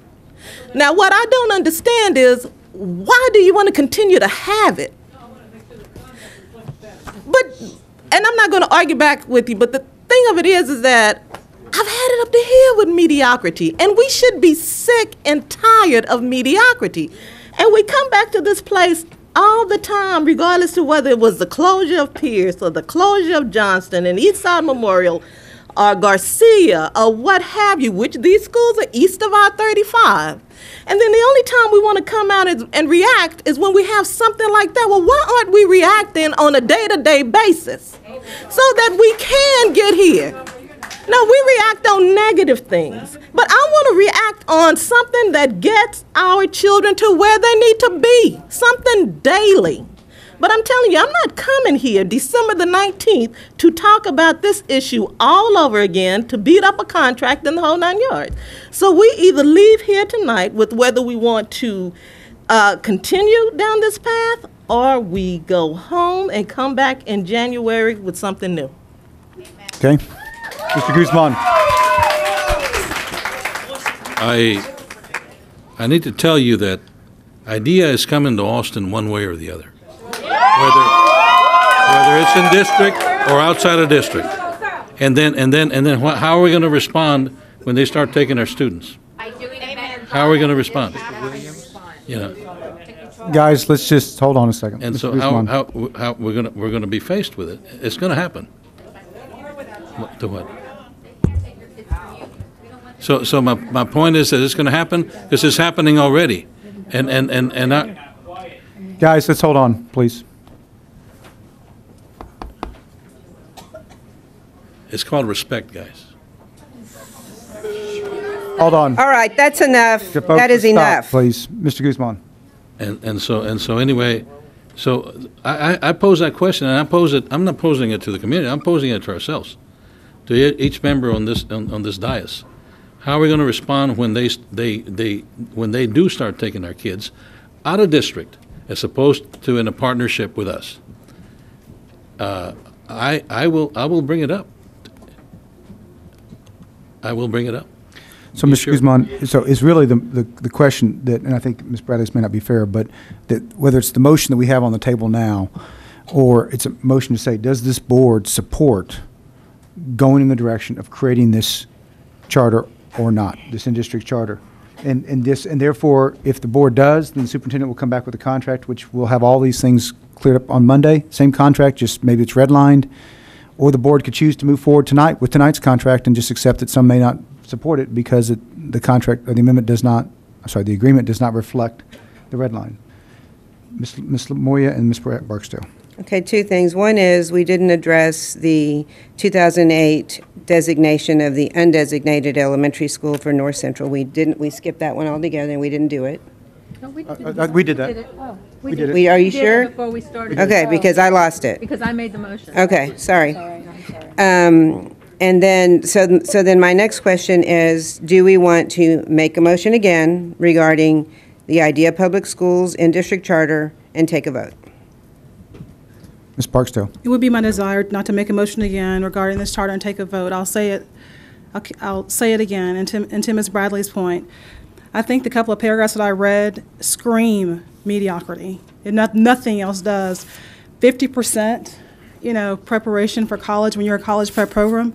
Now, what I don't understand is, why do you want to continue to have it? But and I'm not going to argue back with you, but the thing of it is that I've had it up to here with mediocrity, and we should be sick and tired of mediocrity. And we come back to this place all the time, regardless of whether it was the closure of Pierce or the closure of Johnston and Eastside Memorial or Garcia or what have you, which these schools are east of I-35. And then the only time we want to come out and react is when we have something like that. Well, why aren't we reacting on a day-to-day basis so that we can get here? No, we react on negative things, but I want to react on something that gets our children to where they need to be, something daily. But I'm telling you, I'm not coming here December the 19th to talk about this issue all over again, to beat up a contract in the whole 9 yards. So we either leave here tonight with whether we want to continue down this path, or we go home and come back in January with something new. Okay. Mr. Guzman. I need to tell you that IDEA is coming to Austin one way or the other. Whether it's in district or outside of district. And then how are we going to respond when they start taking our students? How are we going to respond? You know. Guys, let's just hold on a second. And Mr. so Guzman. how we're going to be faced with it. It's going to happen. To what? So my point is that it's going to happen because it's happening already, and Guys, let's hold on, please. it's called respect, guys. Hold on. All right, that's enough. Folks, That is stop, enough. please. Mr. Guzman. And so anyway, so I pose that question, and I pose it. I'm not posing it to the community. I'm posing it to ourselves, to each member on this dais. How are we going to respond when they do start taking our kids out of district, as opposed to in a partnership with us? I will bring it up. I will bring it up. So, Mr. Guzman, so is really the question that, and I think Ms. Bradley, this may not be fair, but that whether it's the motion that we have on the table now, or it's a motion to say, does this board support going in the direction of creating this charter or not, this in-district charter? And therefore, if the board does, then the superintendent will come back with a contract, which will have all these things cleared up on Monday. Same contract, just maybe it's redlined. Or the board could choose to move forward tonight with tonight's contract and just accept that some may not support it because the contract or the amendment does not, the agreement does not reflect the red line. Ms. Moya and Ms. Barksdale. Okay, two things. One is we didn't address the 2008 designation of the undesignated elementary school for North Central. We skipped that one altogether and we didn't do it. No, we We did that. We did did it. Are you We did it sure? before we started. Okay, because I lost it. Because I made the motion. Okay, sorry. I'm sorry. And then, so then my next question is, do we want to make a motion again regarding the IDEA Public Schools in-district charter and take a vote? Ms. Barksdale. It would be my desire not to make a motion again regarding this charter and take a vote. I'll say it again, and to Ms. Bradley's point, I think the couple of paragraphs that I read scream mediocrity. Nothing else does. 50%, preparation for college when you're a college prep program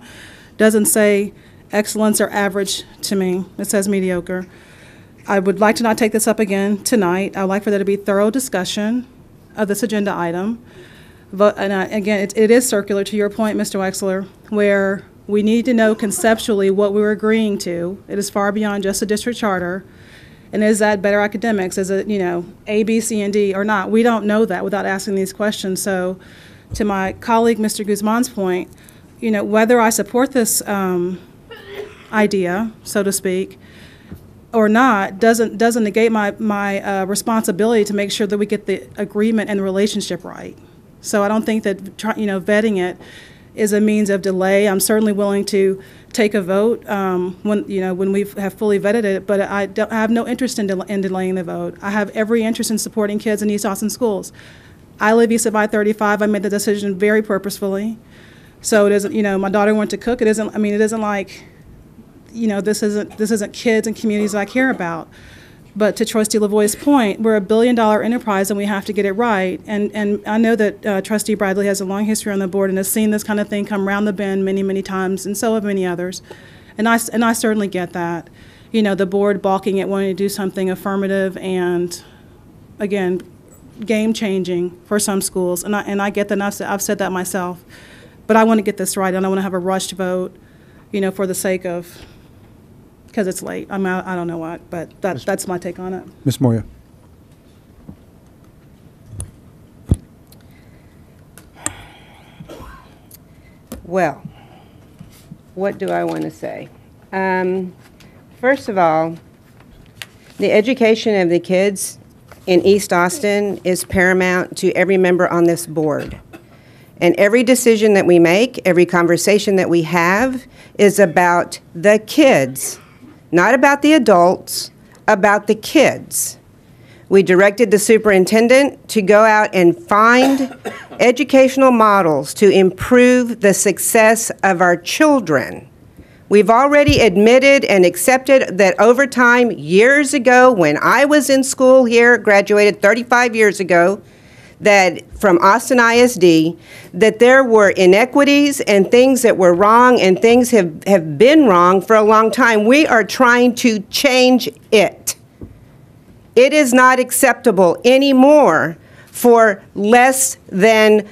doesn't say excellence or average to me. It says mediocre. I would like to not take this up again tonight. I would like for there to be thorough discussion of this agenda item. Again, it is circular, to your point, Mr. Wexler, where we need to know conceptually what we're agreeing to. It is far beyond just a district charter. And is that better academics? Is it, A, B, C, and D or not? We don't know that without asking these questions. So to my colleague, Mr. Guzman's point, whether I support this idea, so to speak, or not, doesn't negate my responsibility to make sure that we get the agreement and the relationship right. So I don't think that, vetting it is a means of delay. I'm certainly willing to take a vote when we have fully vetted it, but I have no interest in delaying the vote. I have every interest in supporting kids in East Austin schools. I live east of I-35. I made the decision very purposefully. So it isn't, my daughter went to Cook. It isn't like, this isn't kids and communities that I care about. But to Trustee Lavoie's point, we're a billion-dollar enterprise and we have to get it right. And I know that Trustee Bradley has a long history on the board and has seen this kind of thing come round the bend many, many times, and so have many others. And I certainly get that. You know, the board balking at wanting to do something affirmative and, again, game-changing for some schools. And I get that, and I've said that myself. But I want to get this right. I don't want to have a rushed vote, you know, for the sake of, because it's late. I don't know what, but that's my take on it. Ms. Moya. Well, what do I want to say? First of all, the education of the kids in East Austin is paramount to every member on this board. And every decision that we make, every conversation that we have is about the kids, not about the adults, about the kids. We directed the superintendent to go out and find educational models to improve the success of our children. We've already admitted and accepted that over time, years ago, when I was in school here, graduated 35 years ago, that from Austin ISD, that there were inequities and things that were wrong and things have been wrong for a long time. We are trying to change it. It is not acceptable anymore for less than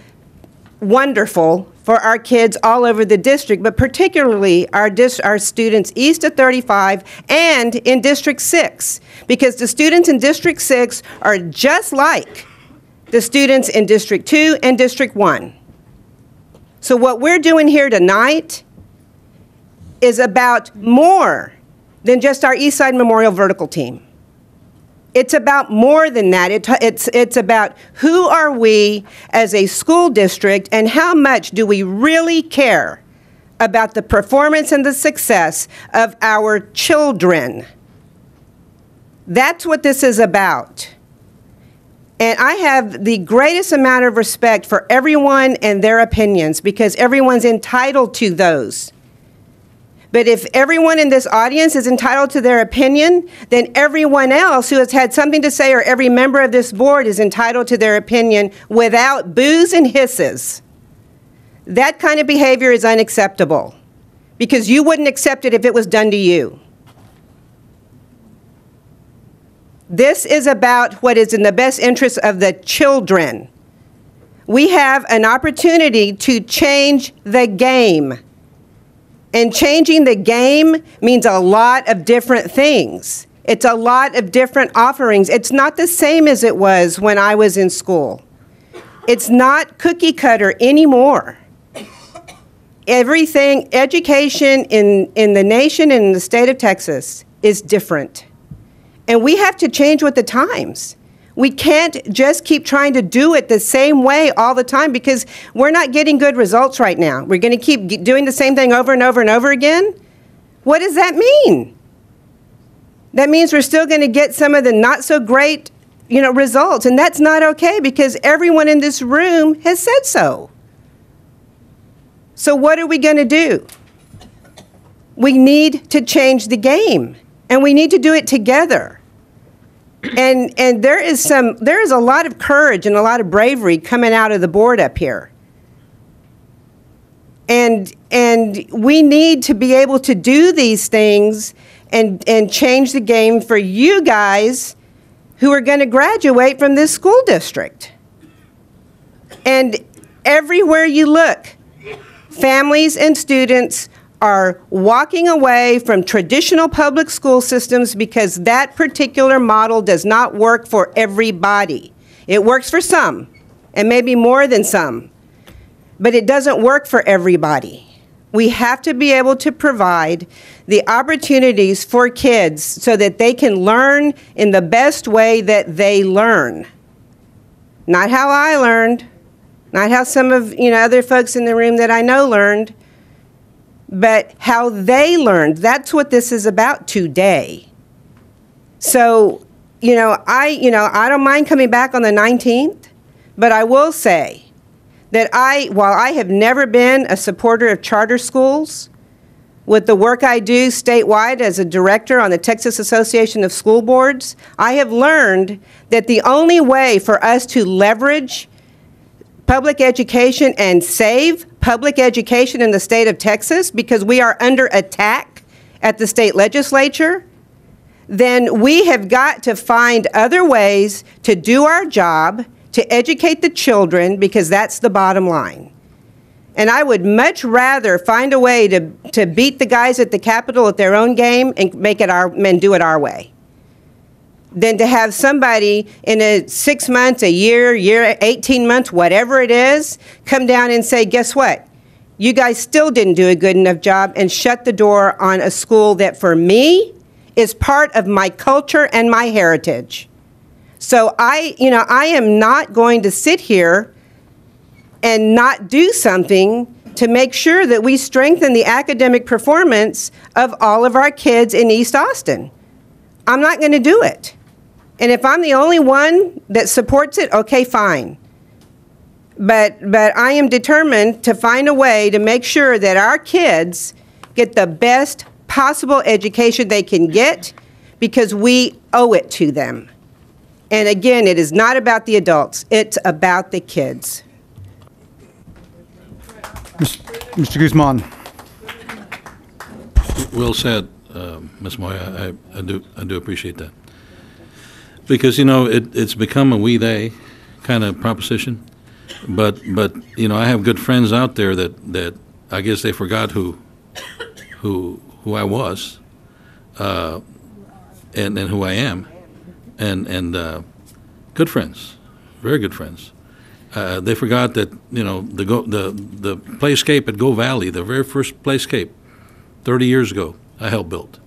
wonderful for our kids all over the district, but particularly our students east of 35 and in District 6, because the students in District 6 are just like the students in District 2 and District 1. So what we're doing here tonight is about more than just our Eastside Memorial Vertical Team. It's about more than that. It's about who are we as a school district and how much do we really care about the performance and the success of our children. That's what this is about. And I have the greatest amount of respect for everyone and their opinions because everyone's entitled to those. But if everyone in this audience is entitled to their opinion, then everyone else who has had something to say or every member of this board is entitled to their opinion without boos and hisses. That kind of behavior is unacceptable because you wouldn't accept it if it was done to you. This is about what is in the best interest of the children. We have an opportunity to change the game. And changing the game means a lot of different things. It's a lot of different offerings. It's not the same as it was when I was in school. It's not cookie cutter anymore. Everything, education in the nation and in the state of Texas is different. And we have to change with the times. We can't just keep trying to do it the same way all the time because we're not getting good results right now. We're going to keep doing the same thing over and over and over again? What does that mean? That means we're still going to get some of the not so great, results, and that's not okay because everyone in this room has said so. So what are we going to do? We need to change the game, and we need to do it together. And there is a lot of courage and a lot of bravery coming out of the board up here. And we need to be able to do these things and change the game for you guys who are going to graduate from this school district. And everywhere you look, families and students are walking away from traditional public school systems because that particular model does not work for everybody. It works for some, and maybe more than some, but it doesn't work for everybody. We have to be able to provide the opportunities for kids so that they can learn in the best way that they learn. Not how I learned, not how some of other folks in the room that I know learned, but how they learned. That's what this is about today. So, I don't mind coming back on the 19th, but I will say that while I have never been a supporter of charter schools, with the work I do statewide as a director on the Texas Association of School Boards, I have learned that the only way for us to leverage public education and save public education in the state of Texas, because we are under attack at the state legislature, then we have got to find other ways to do our job, to educate the children, because that's the bottom line. And I would much rather find a way to beat the guys at the Capitol at their own game and do it our way, than to have somebody in a 6 months, a year, 18 months, whatever it is, come down and say, guess what? You guys still didn't do a good enough job, and shut the door on a school that for me is part of my culture and my heritage. So I am not going to sit here and not do something to make sure that we strengthen the academic performance of all of our kids in East Austin. I'm not going to do it. And if I'm the only one that supports it, okay, fine. But I am determined to find a way to make sure that our kids get the best possible education they can get, because we owe it to them. And again, it is not about the adults, it's about the kids. Mr. Guzman. Well said, Ms. Moya. I do appreciate that. Because, it's become a we-they kind of proposition. But I have good friends out there that I guess they forgot who I was, and who I am, and good friends, very good friends. They forgot that the playscape at Go Valley, the very first playscape, 30 years ago, I helped build.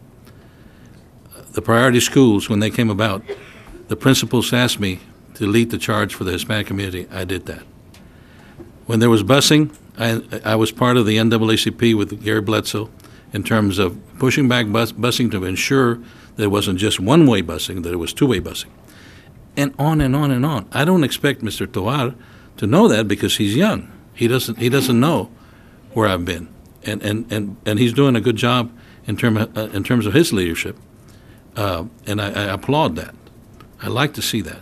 The priority schools, when they came about, the principals asked me to lead the charge for the Hispanic community. I did that. When there was busing, I was part of the NAACP with Gary Bledsoe in terms of pushing back busing to ensure that it wasn't just one-way busing, that it was two-way busing. And on and on and on. I don't expect Mr. Tovar to know that because he's young. He doesn't know where I've been. And he's doing a good job in terms of his leadership. And I applaud that. I like to see that.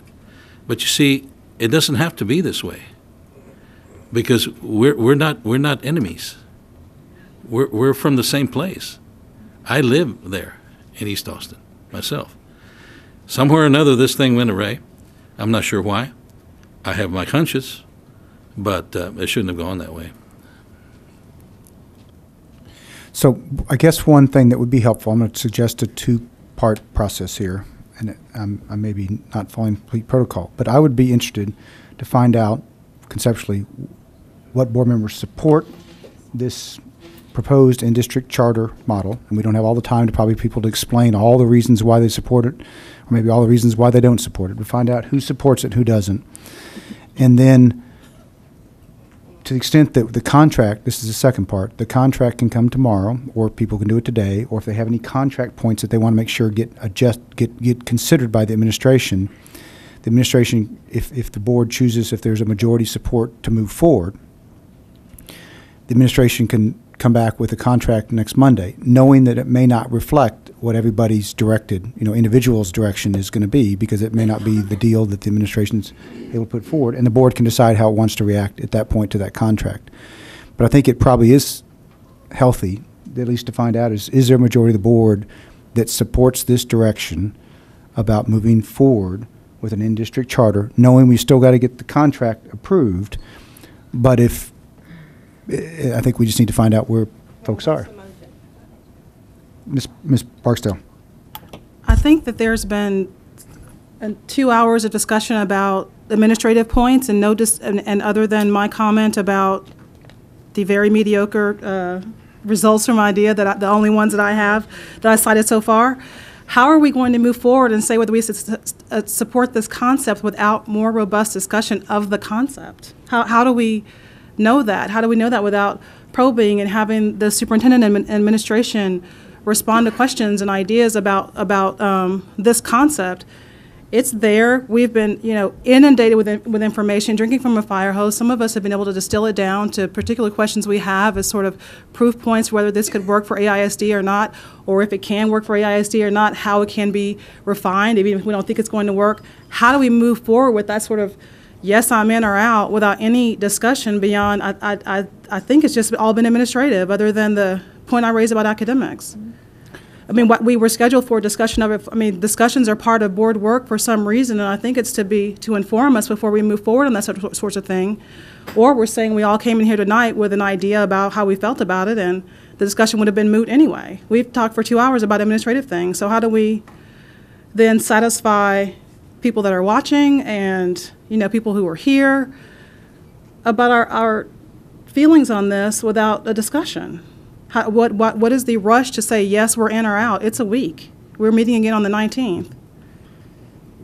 But you see, it doesn't have to be this way. Because we're not enemies. We're from the same place. I live there in East Austin myself. Somewhere or another, this thing went awry. I'm not sure why. I have my hunches, but it shouldn't have gone that way. So I guess one thing that would be helpful, I'm going to suggest a two-part process here, and I may be not following complete protocol, but I would be interested to find out conceptually what board members support this proposed in-district charter model, and we don't have all the time to probably people to explain all the reasons why they support it, or maybe all the reasons why they don't support it, but find out who supports it, who doesn't. And then to the extent that the contract, this is the second part, the contract can come tomorrow, or people can do it today, or if they have any contract points that they want to make sure get considered by the administration, if the board chooses, if there's a majority support to move forward, the administration can come back with a contract next Monday, knowing that it may not reflect what everybody's individual's direction is going to be, because it may not be the deal that the administration's able to put forward, and the board can decide how it wants to react at that point to that contract. But I think it probably is healthy, at least to find out, is there a majority of the board that supports this direction about moving forward with an in-district charter, knowing we still got to get the contract approved, but I think we just need to find out where folks are. Ms. Barksdale. I think that there's been 2 hours of discussion about administrative points, and and other than my comment about the very mediocre results from IDEA, the only ones that I have that I cited so far, how are we going to move forward and say whether we support this concept without more robust discussion of the concept? How do we know that? How do we know that without probing and having the superintendent and administration respond to questions and ideas about this concept? It's there. We've been, inundated with information, drinking from a fire hose. Some of us have been able to distill it down to particular questions we have as sort of proof points whether this could work for AISD or not, or if it can work for AISD or not, how it can be refined, even if we don't think it's going to work. How do we move forward with that sort of yes, I'm in or out without any discussion beyond, I think it's just all been administrative, other than the point I raised about academics. I mean, what we were scheduled for discussion of it. I mean, discussions are part of board work for some reason, and I think it's to inform us before we move forward on that sorts of thing. Or we're saying we all came in here tonight with an idea about how we felt about it, and the discussion would have been moot anyway. We've talked for 2 hours about administrative things, so how do we then satisfy people that are watching and, people who are here about our feelings on this without a discussion? What is the rush to say, yes, we're in or out? It's a week. We're meeting again on the 19th.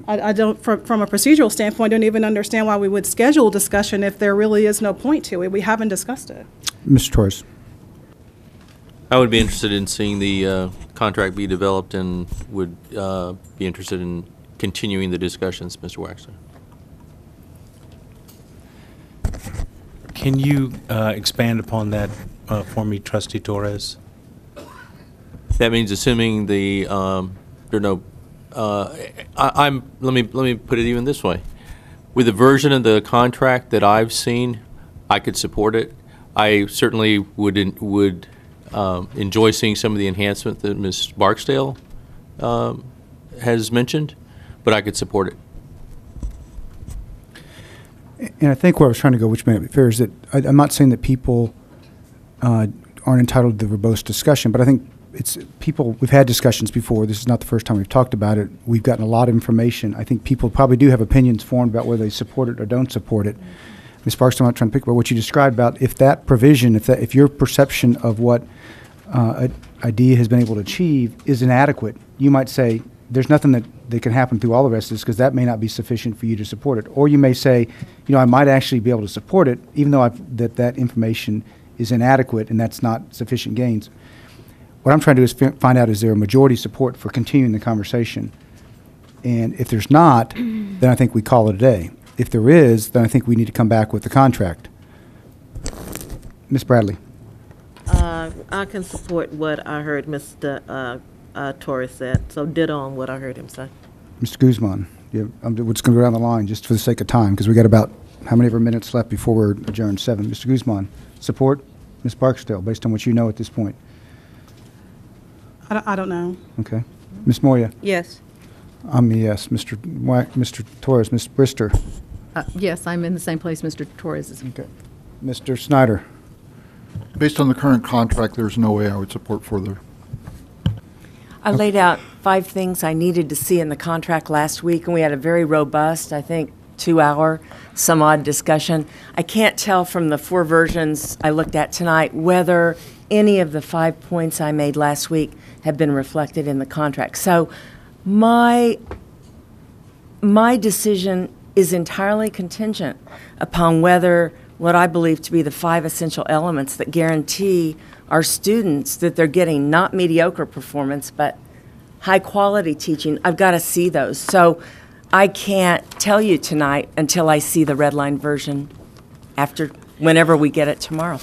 I don't, from a procedural standpoint, don't even understand why we would schedule discussion if there really is no point to it. We haven't discussed it. Mr. Torres. I would be interested in seeing the contract be developed and would be interested in continuing the discussions, Mr. Waxler. Can you expand upon that for me, Trustee Torres? That means assuming there are no. Let me put it even this way: with the version of the contract that I've seen, I could support it. I certainly would enjoy seeing some of the enhancement that Ms. Barksdale has mentioned, but I could support it. And I think where I was trying to go, which may not be fair, is that I'm not saying that people aren't entitled to the verbose discussion, but I think it's people, we've had discussions before. This is not the first time we've talked about it. We've gotten a lot of information. I think people probably do have opinions formed about whether they support it or don't support it. Ms. Sparks, I'm not trying to pick about what you described about if that provision, if your perception of what IDEA has been able to achieve is inadequate, you might say there's nothing that can happen through all the rest of this because that may not be sufficient for you to support it. Or you may say, I might actually be able to support it even though that information is inadequate and that's not sufficient gains. What I'm trying to do is find out, is there a majority support for continuing the conversation? And if there's not, then I think we call it a day. If there is, then I think we need to come back with the contract. Ms. Bradley. I can support what I heard Mr. Torres said, so ditto on what I heard him say. Mr. Guzman, we're just going to go down the line just for the sake of time because we got about how many of our minutes left before we're adjourned? 7. Mr. Guzman, support Ms. Barksdale based on what you know at this point. I don't know. Okay. Ms. Moya? Yes. I'm a yes. Mr. Torres, Ms. Brister? Yes, I'm in the same place Mr. Torres is. Okay. Mr. Snyder? Based on the current contract, there's no way I would support further. I laid out 5 things I needed to see in the contract last week, and we had a very robust, I think, 2-hour, some odd discussion. I can't tell from the 4 versions I looked at tonight whether any of the 5 points I made last week have been reflected in the contract. So my decision is entirely contingent upon whether what I believe to be the 5 essential elements that guarantee our students that they're getting not mediocre performance, but high-quality teaching. I've got to see those. So I can't tell you tonight until I see the red line version whenever we get it tomorrow.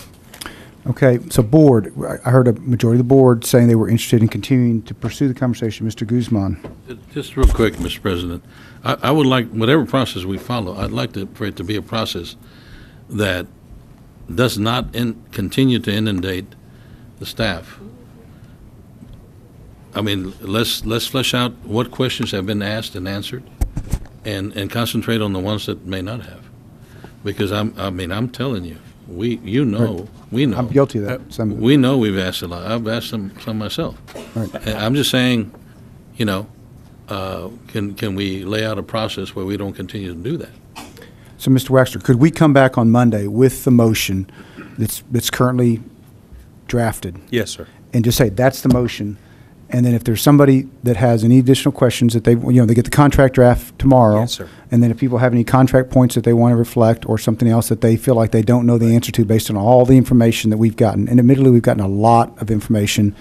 Okay, so board, I heard a majority of the board saying they were interested in continuing to pursue the conversation. Mr. Guzman. Just real quick, Mr. President, I would like, whatever process we follow, I'd like for it to be a process that does not continue to inundate the staff. I mean, let's flesh out what questions have been asked and answered, and concentrate on the ones that may not have. Because I'm telling you, we know. I'm guilty of that. We know we've asked a lot. I've asked some myself. Right. And I'm just saying, can we lay out a process where we don't continue to do that? So, Mr. Waxler, could we come back on Monday with the motion that's currently drafted? Yes, sir. And just say that's the motion, and then if there's somebody that has any additional questions that they get the contract draft tomorrow. Yes, sir. And then if people have any contract points that they want to reflect or something else that they feel like they don't know the answer to based on all the information that we've gotten, and admittedly we've gotten a lot of information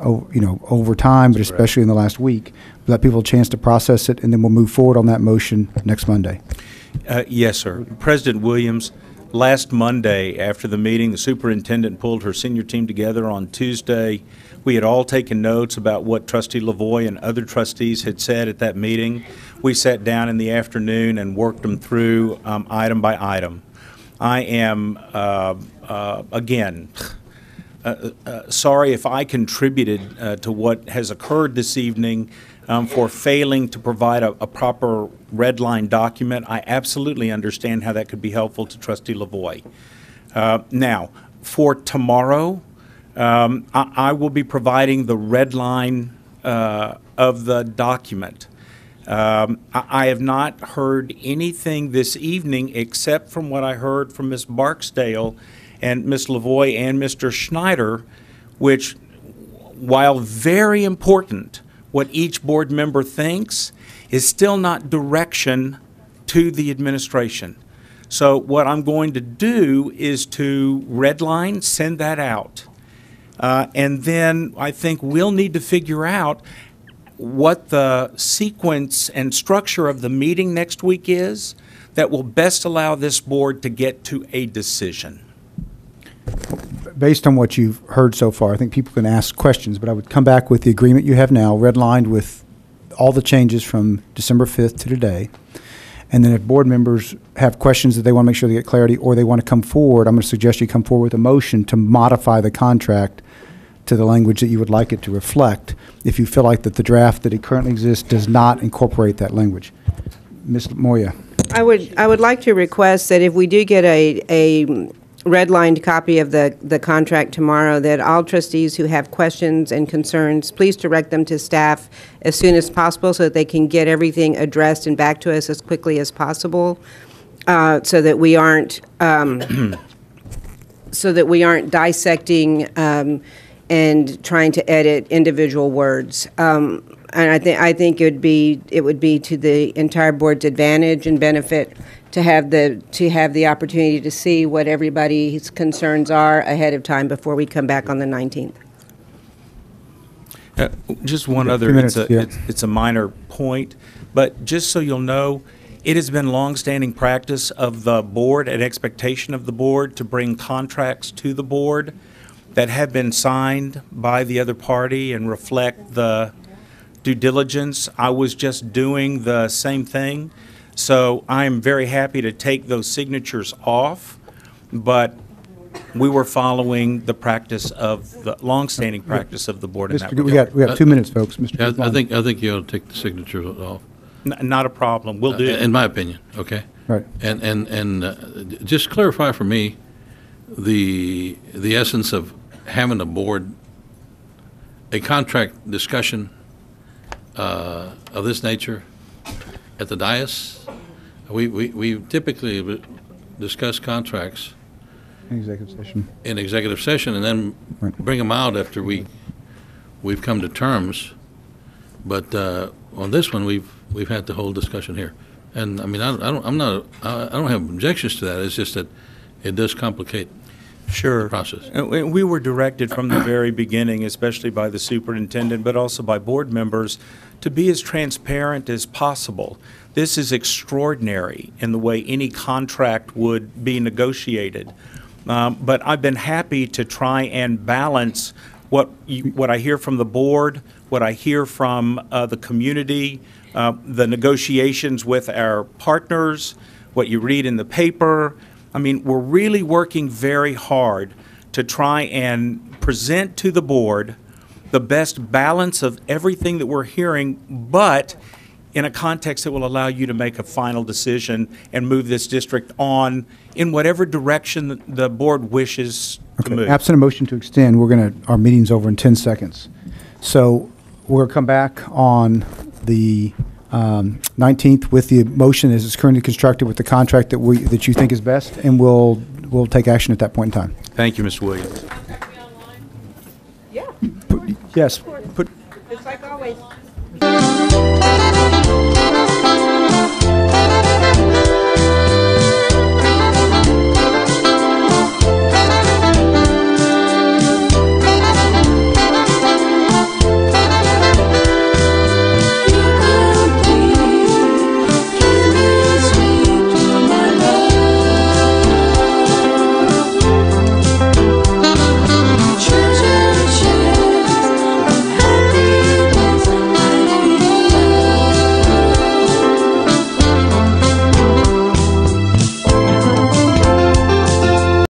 over time, but especially in the last week. Let people a chance to process it, and then we'll move forward on that motion next Monday. Yes, sir. President Williams, last Monday after the meeting, the superintendent pulled her senior team together on Tuesday. We had all taken notes about what Trustee Lavoie and other trustees had said at that meeting. We sat down in the afternoon and worked them through item by item. I am, again, sorry if I contributed to what has occurred this evening for failing to provide a proper red line document. I absolutely understand how that could be helpful to Trustee Lavoie. Now, for tomorrow, I will be providing the red line of the document. I have not heard anything this evening except from what I heard from Ms. Barksdale and Ms. Lavoie and Mr. Schneider, which, while very important, what each board member thinks is still not direction to the administration. So what I'm going to do is to redline, send that out. And then I think we'll need to figure out what the sequence and structure of the meeting next week is that will best allow this board to get to a decision. Based on what you've heard so far, I think people can ask questions, but I would come back with the agreement you have now, redlined with all the changes from December 5th to today. And then if board members have questions that they want to make sure they get clarity or they want to come forward, I'm going to suggest you come forward with a motion to modify the contract to the language that you would like it to reflect if you feel like that the draft that it currently exists does not incorporate that language. Ms. Moya. I would like to request that if we do get a redlined copy of the contract tomorrow, that all trustees who have questions and concerns, please direct them to staff as soon as possible so that they can get everything addressed and back to us as quickly as possible, so that we aren't dissecting and trying to edit individual words. And I think it would be to the entire board's advantage and benefit to have the opportunity to see what everybody's concerns are ahead of time before we come back on the 19th. Just one other, it's a minor point, but just so you'll know, it has been longstanding practice of the board and expectation of the board to bring contracts to the board that have been signed by the other party and reflect the due diligence. I was just doing the same thing, so I'm very happy to take those signatures off, but we were following the practice of the longstanding practice of the board in that regard. We got 2 minutes, folks. Mr. I think you ought to take the signatures off. Not a problem. We'll do it. In my opinion, okay? Right. And just clarify for me the essence of having a board, a contract discussion of this nature at the dais. We typically discuss contracts in executive session and then bring them out after we've come to terms. But on this one, we've had the whole discussion here, and I mean I don't have objections to that. It's just that it does complicate. Sure. Process. We were directed from the very beginning, especially by the superintendent, but also by board members, to be as transparent as possible. This is extraordinary in the way any contract would be negotiated. But I've been happy to try and balance what I hear from the board, what I hear from the community, the negotiations with our partners, what you read in the paper. I mean, we're really working very hard to try and present to the board the best balance of everything that we're hearing, but in a context that will allow you to make a final decision and move this district on in whatever direction the board wishes to move. Absent a motion to extend, our meeting's over in 10 seconds. So we'll come back on the 19th with the motion as it's currently constructed with the contract that you think is best, and we'll take action at that point in time. Thank you, Mr. Williams. Yeah. Yes. Just like always.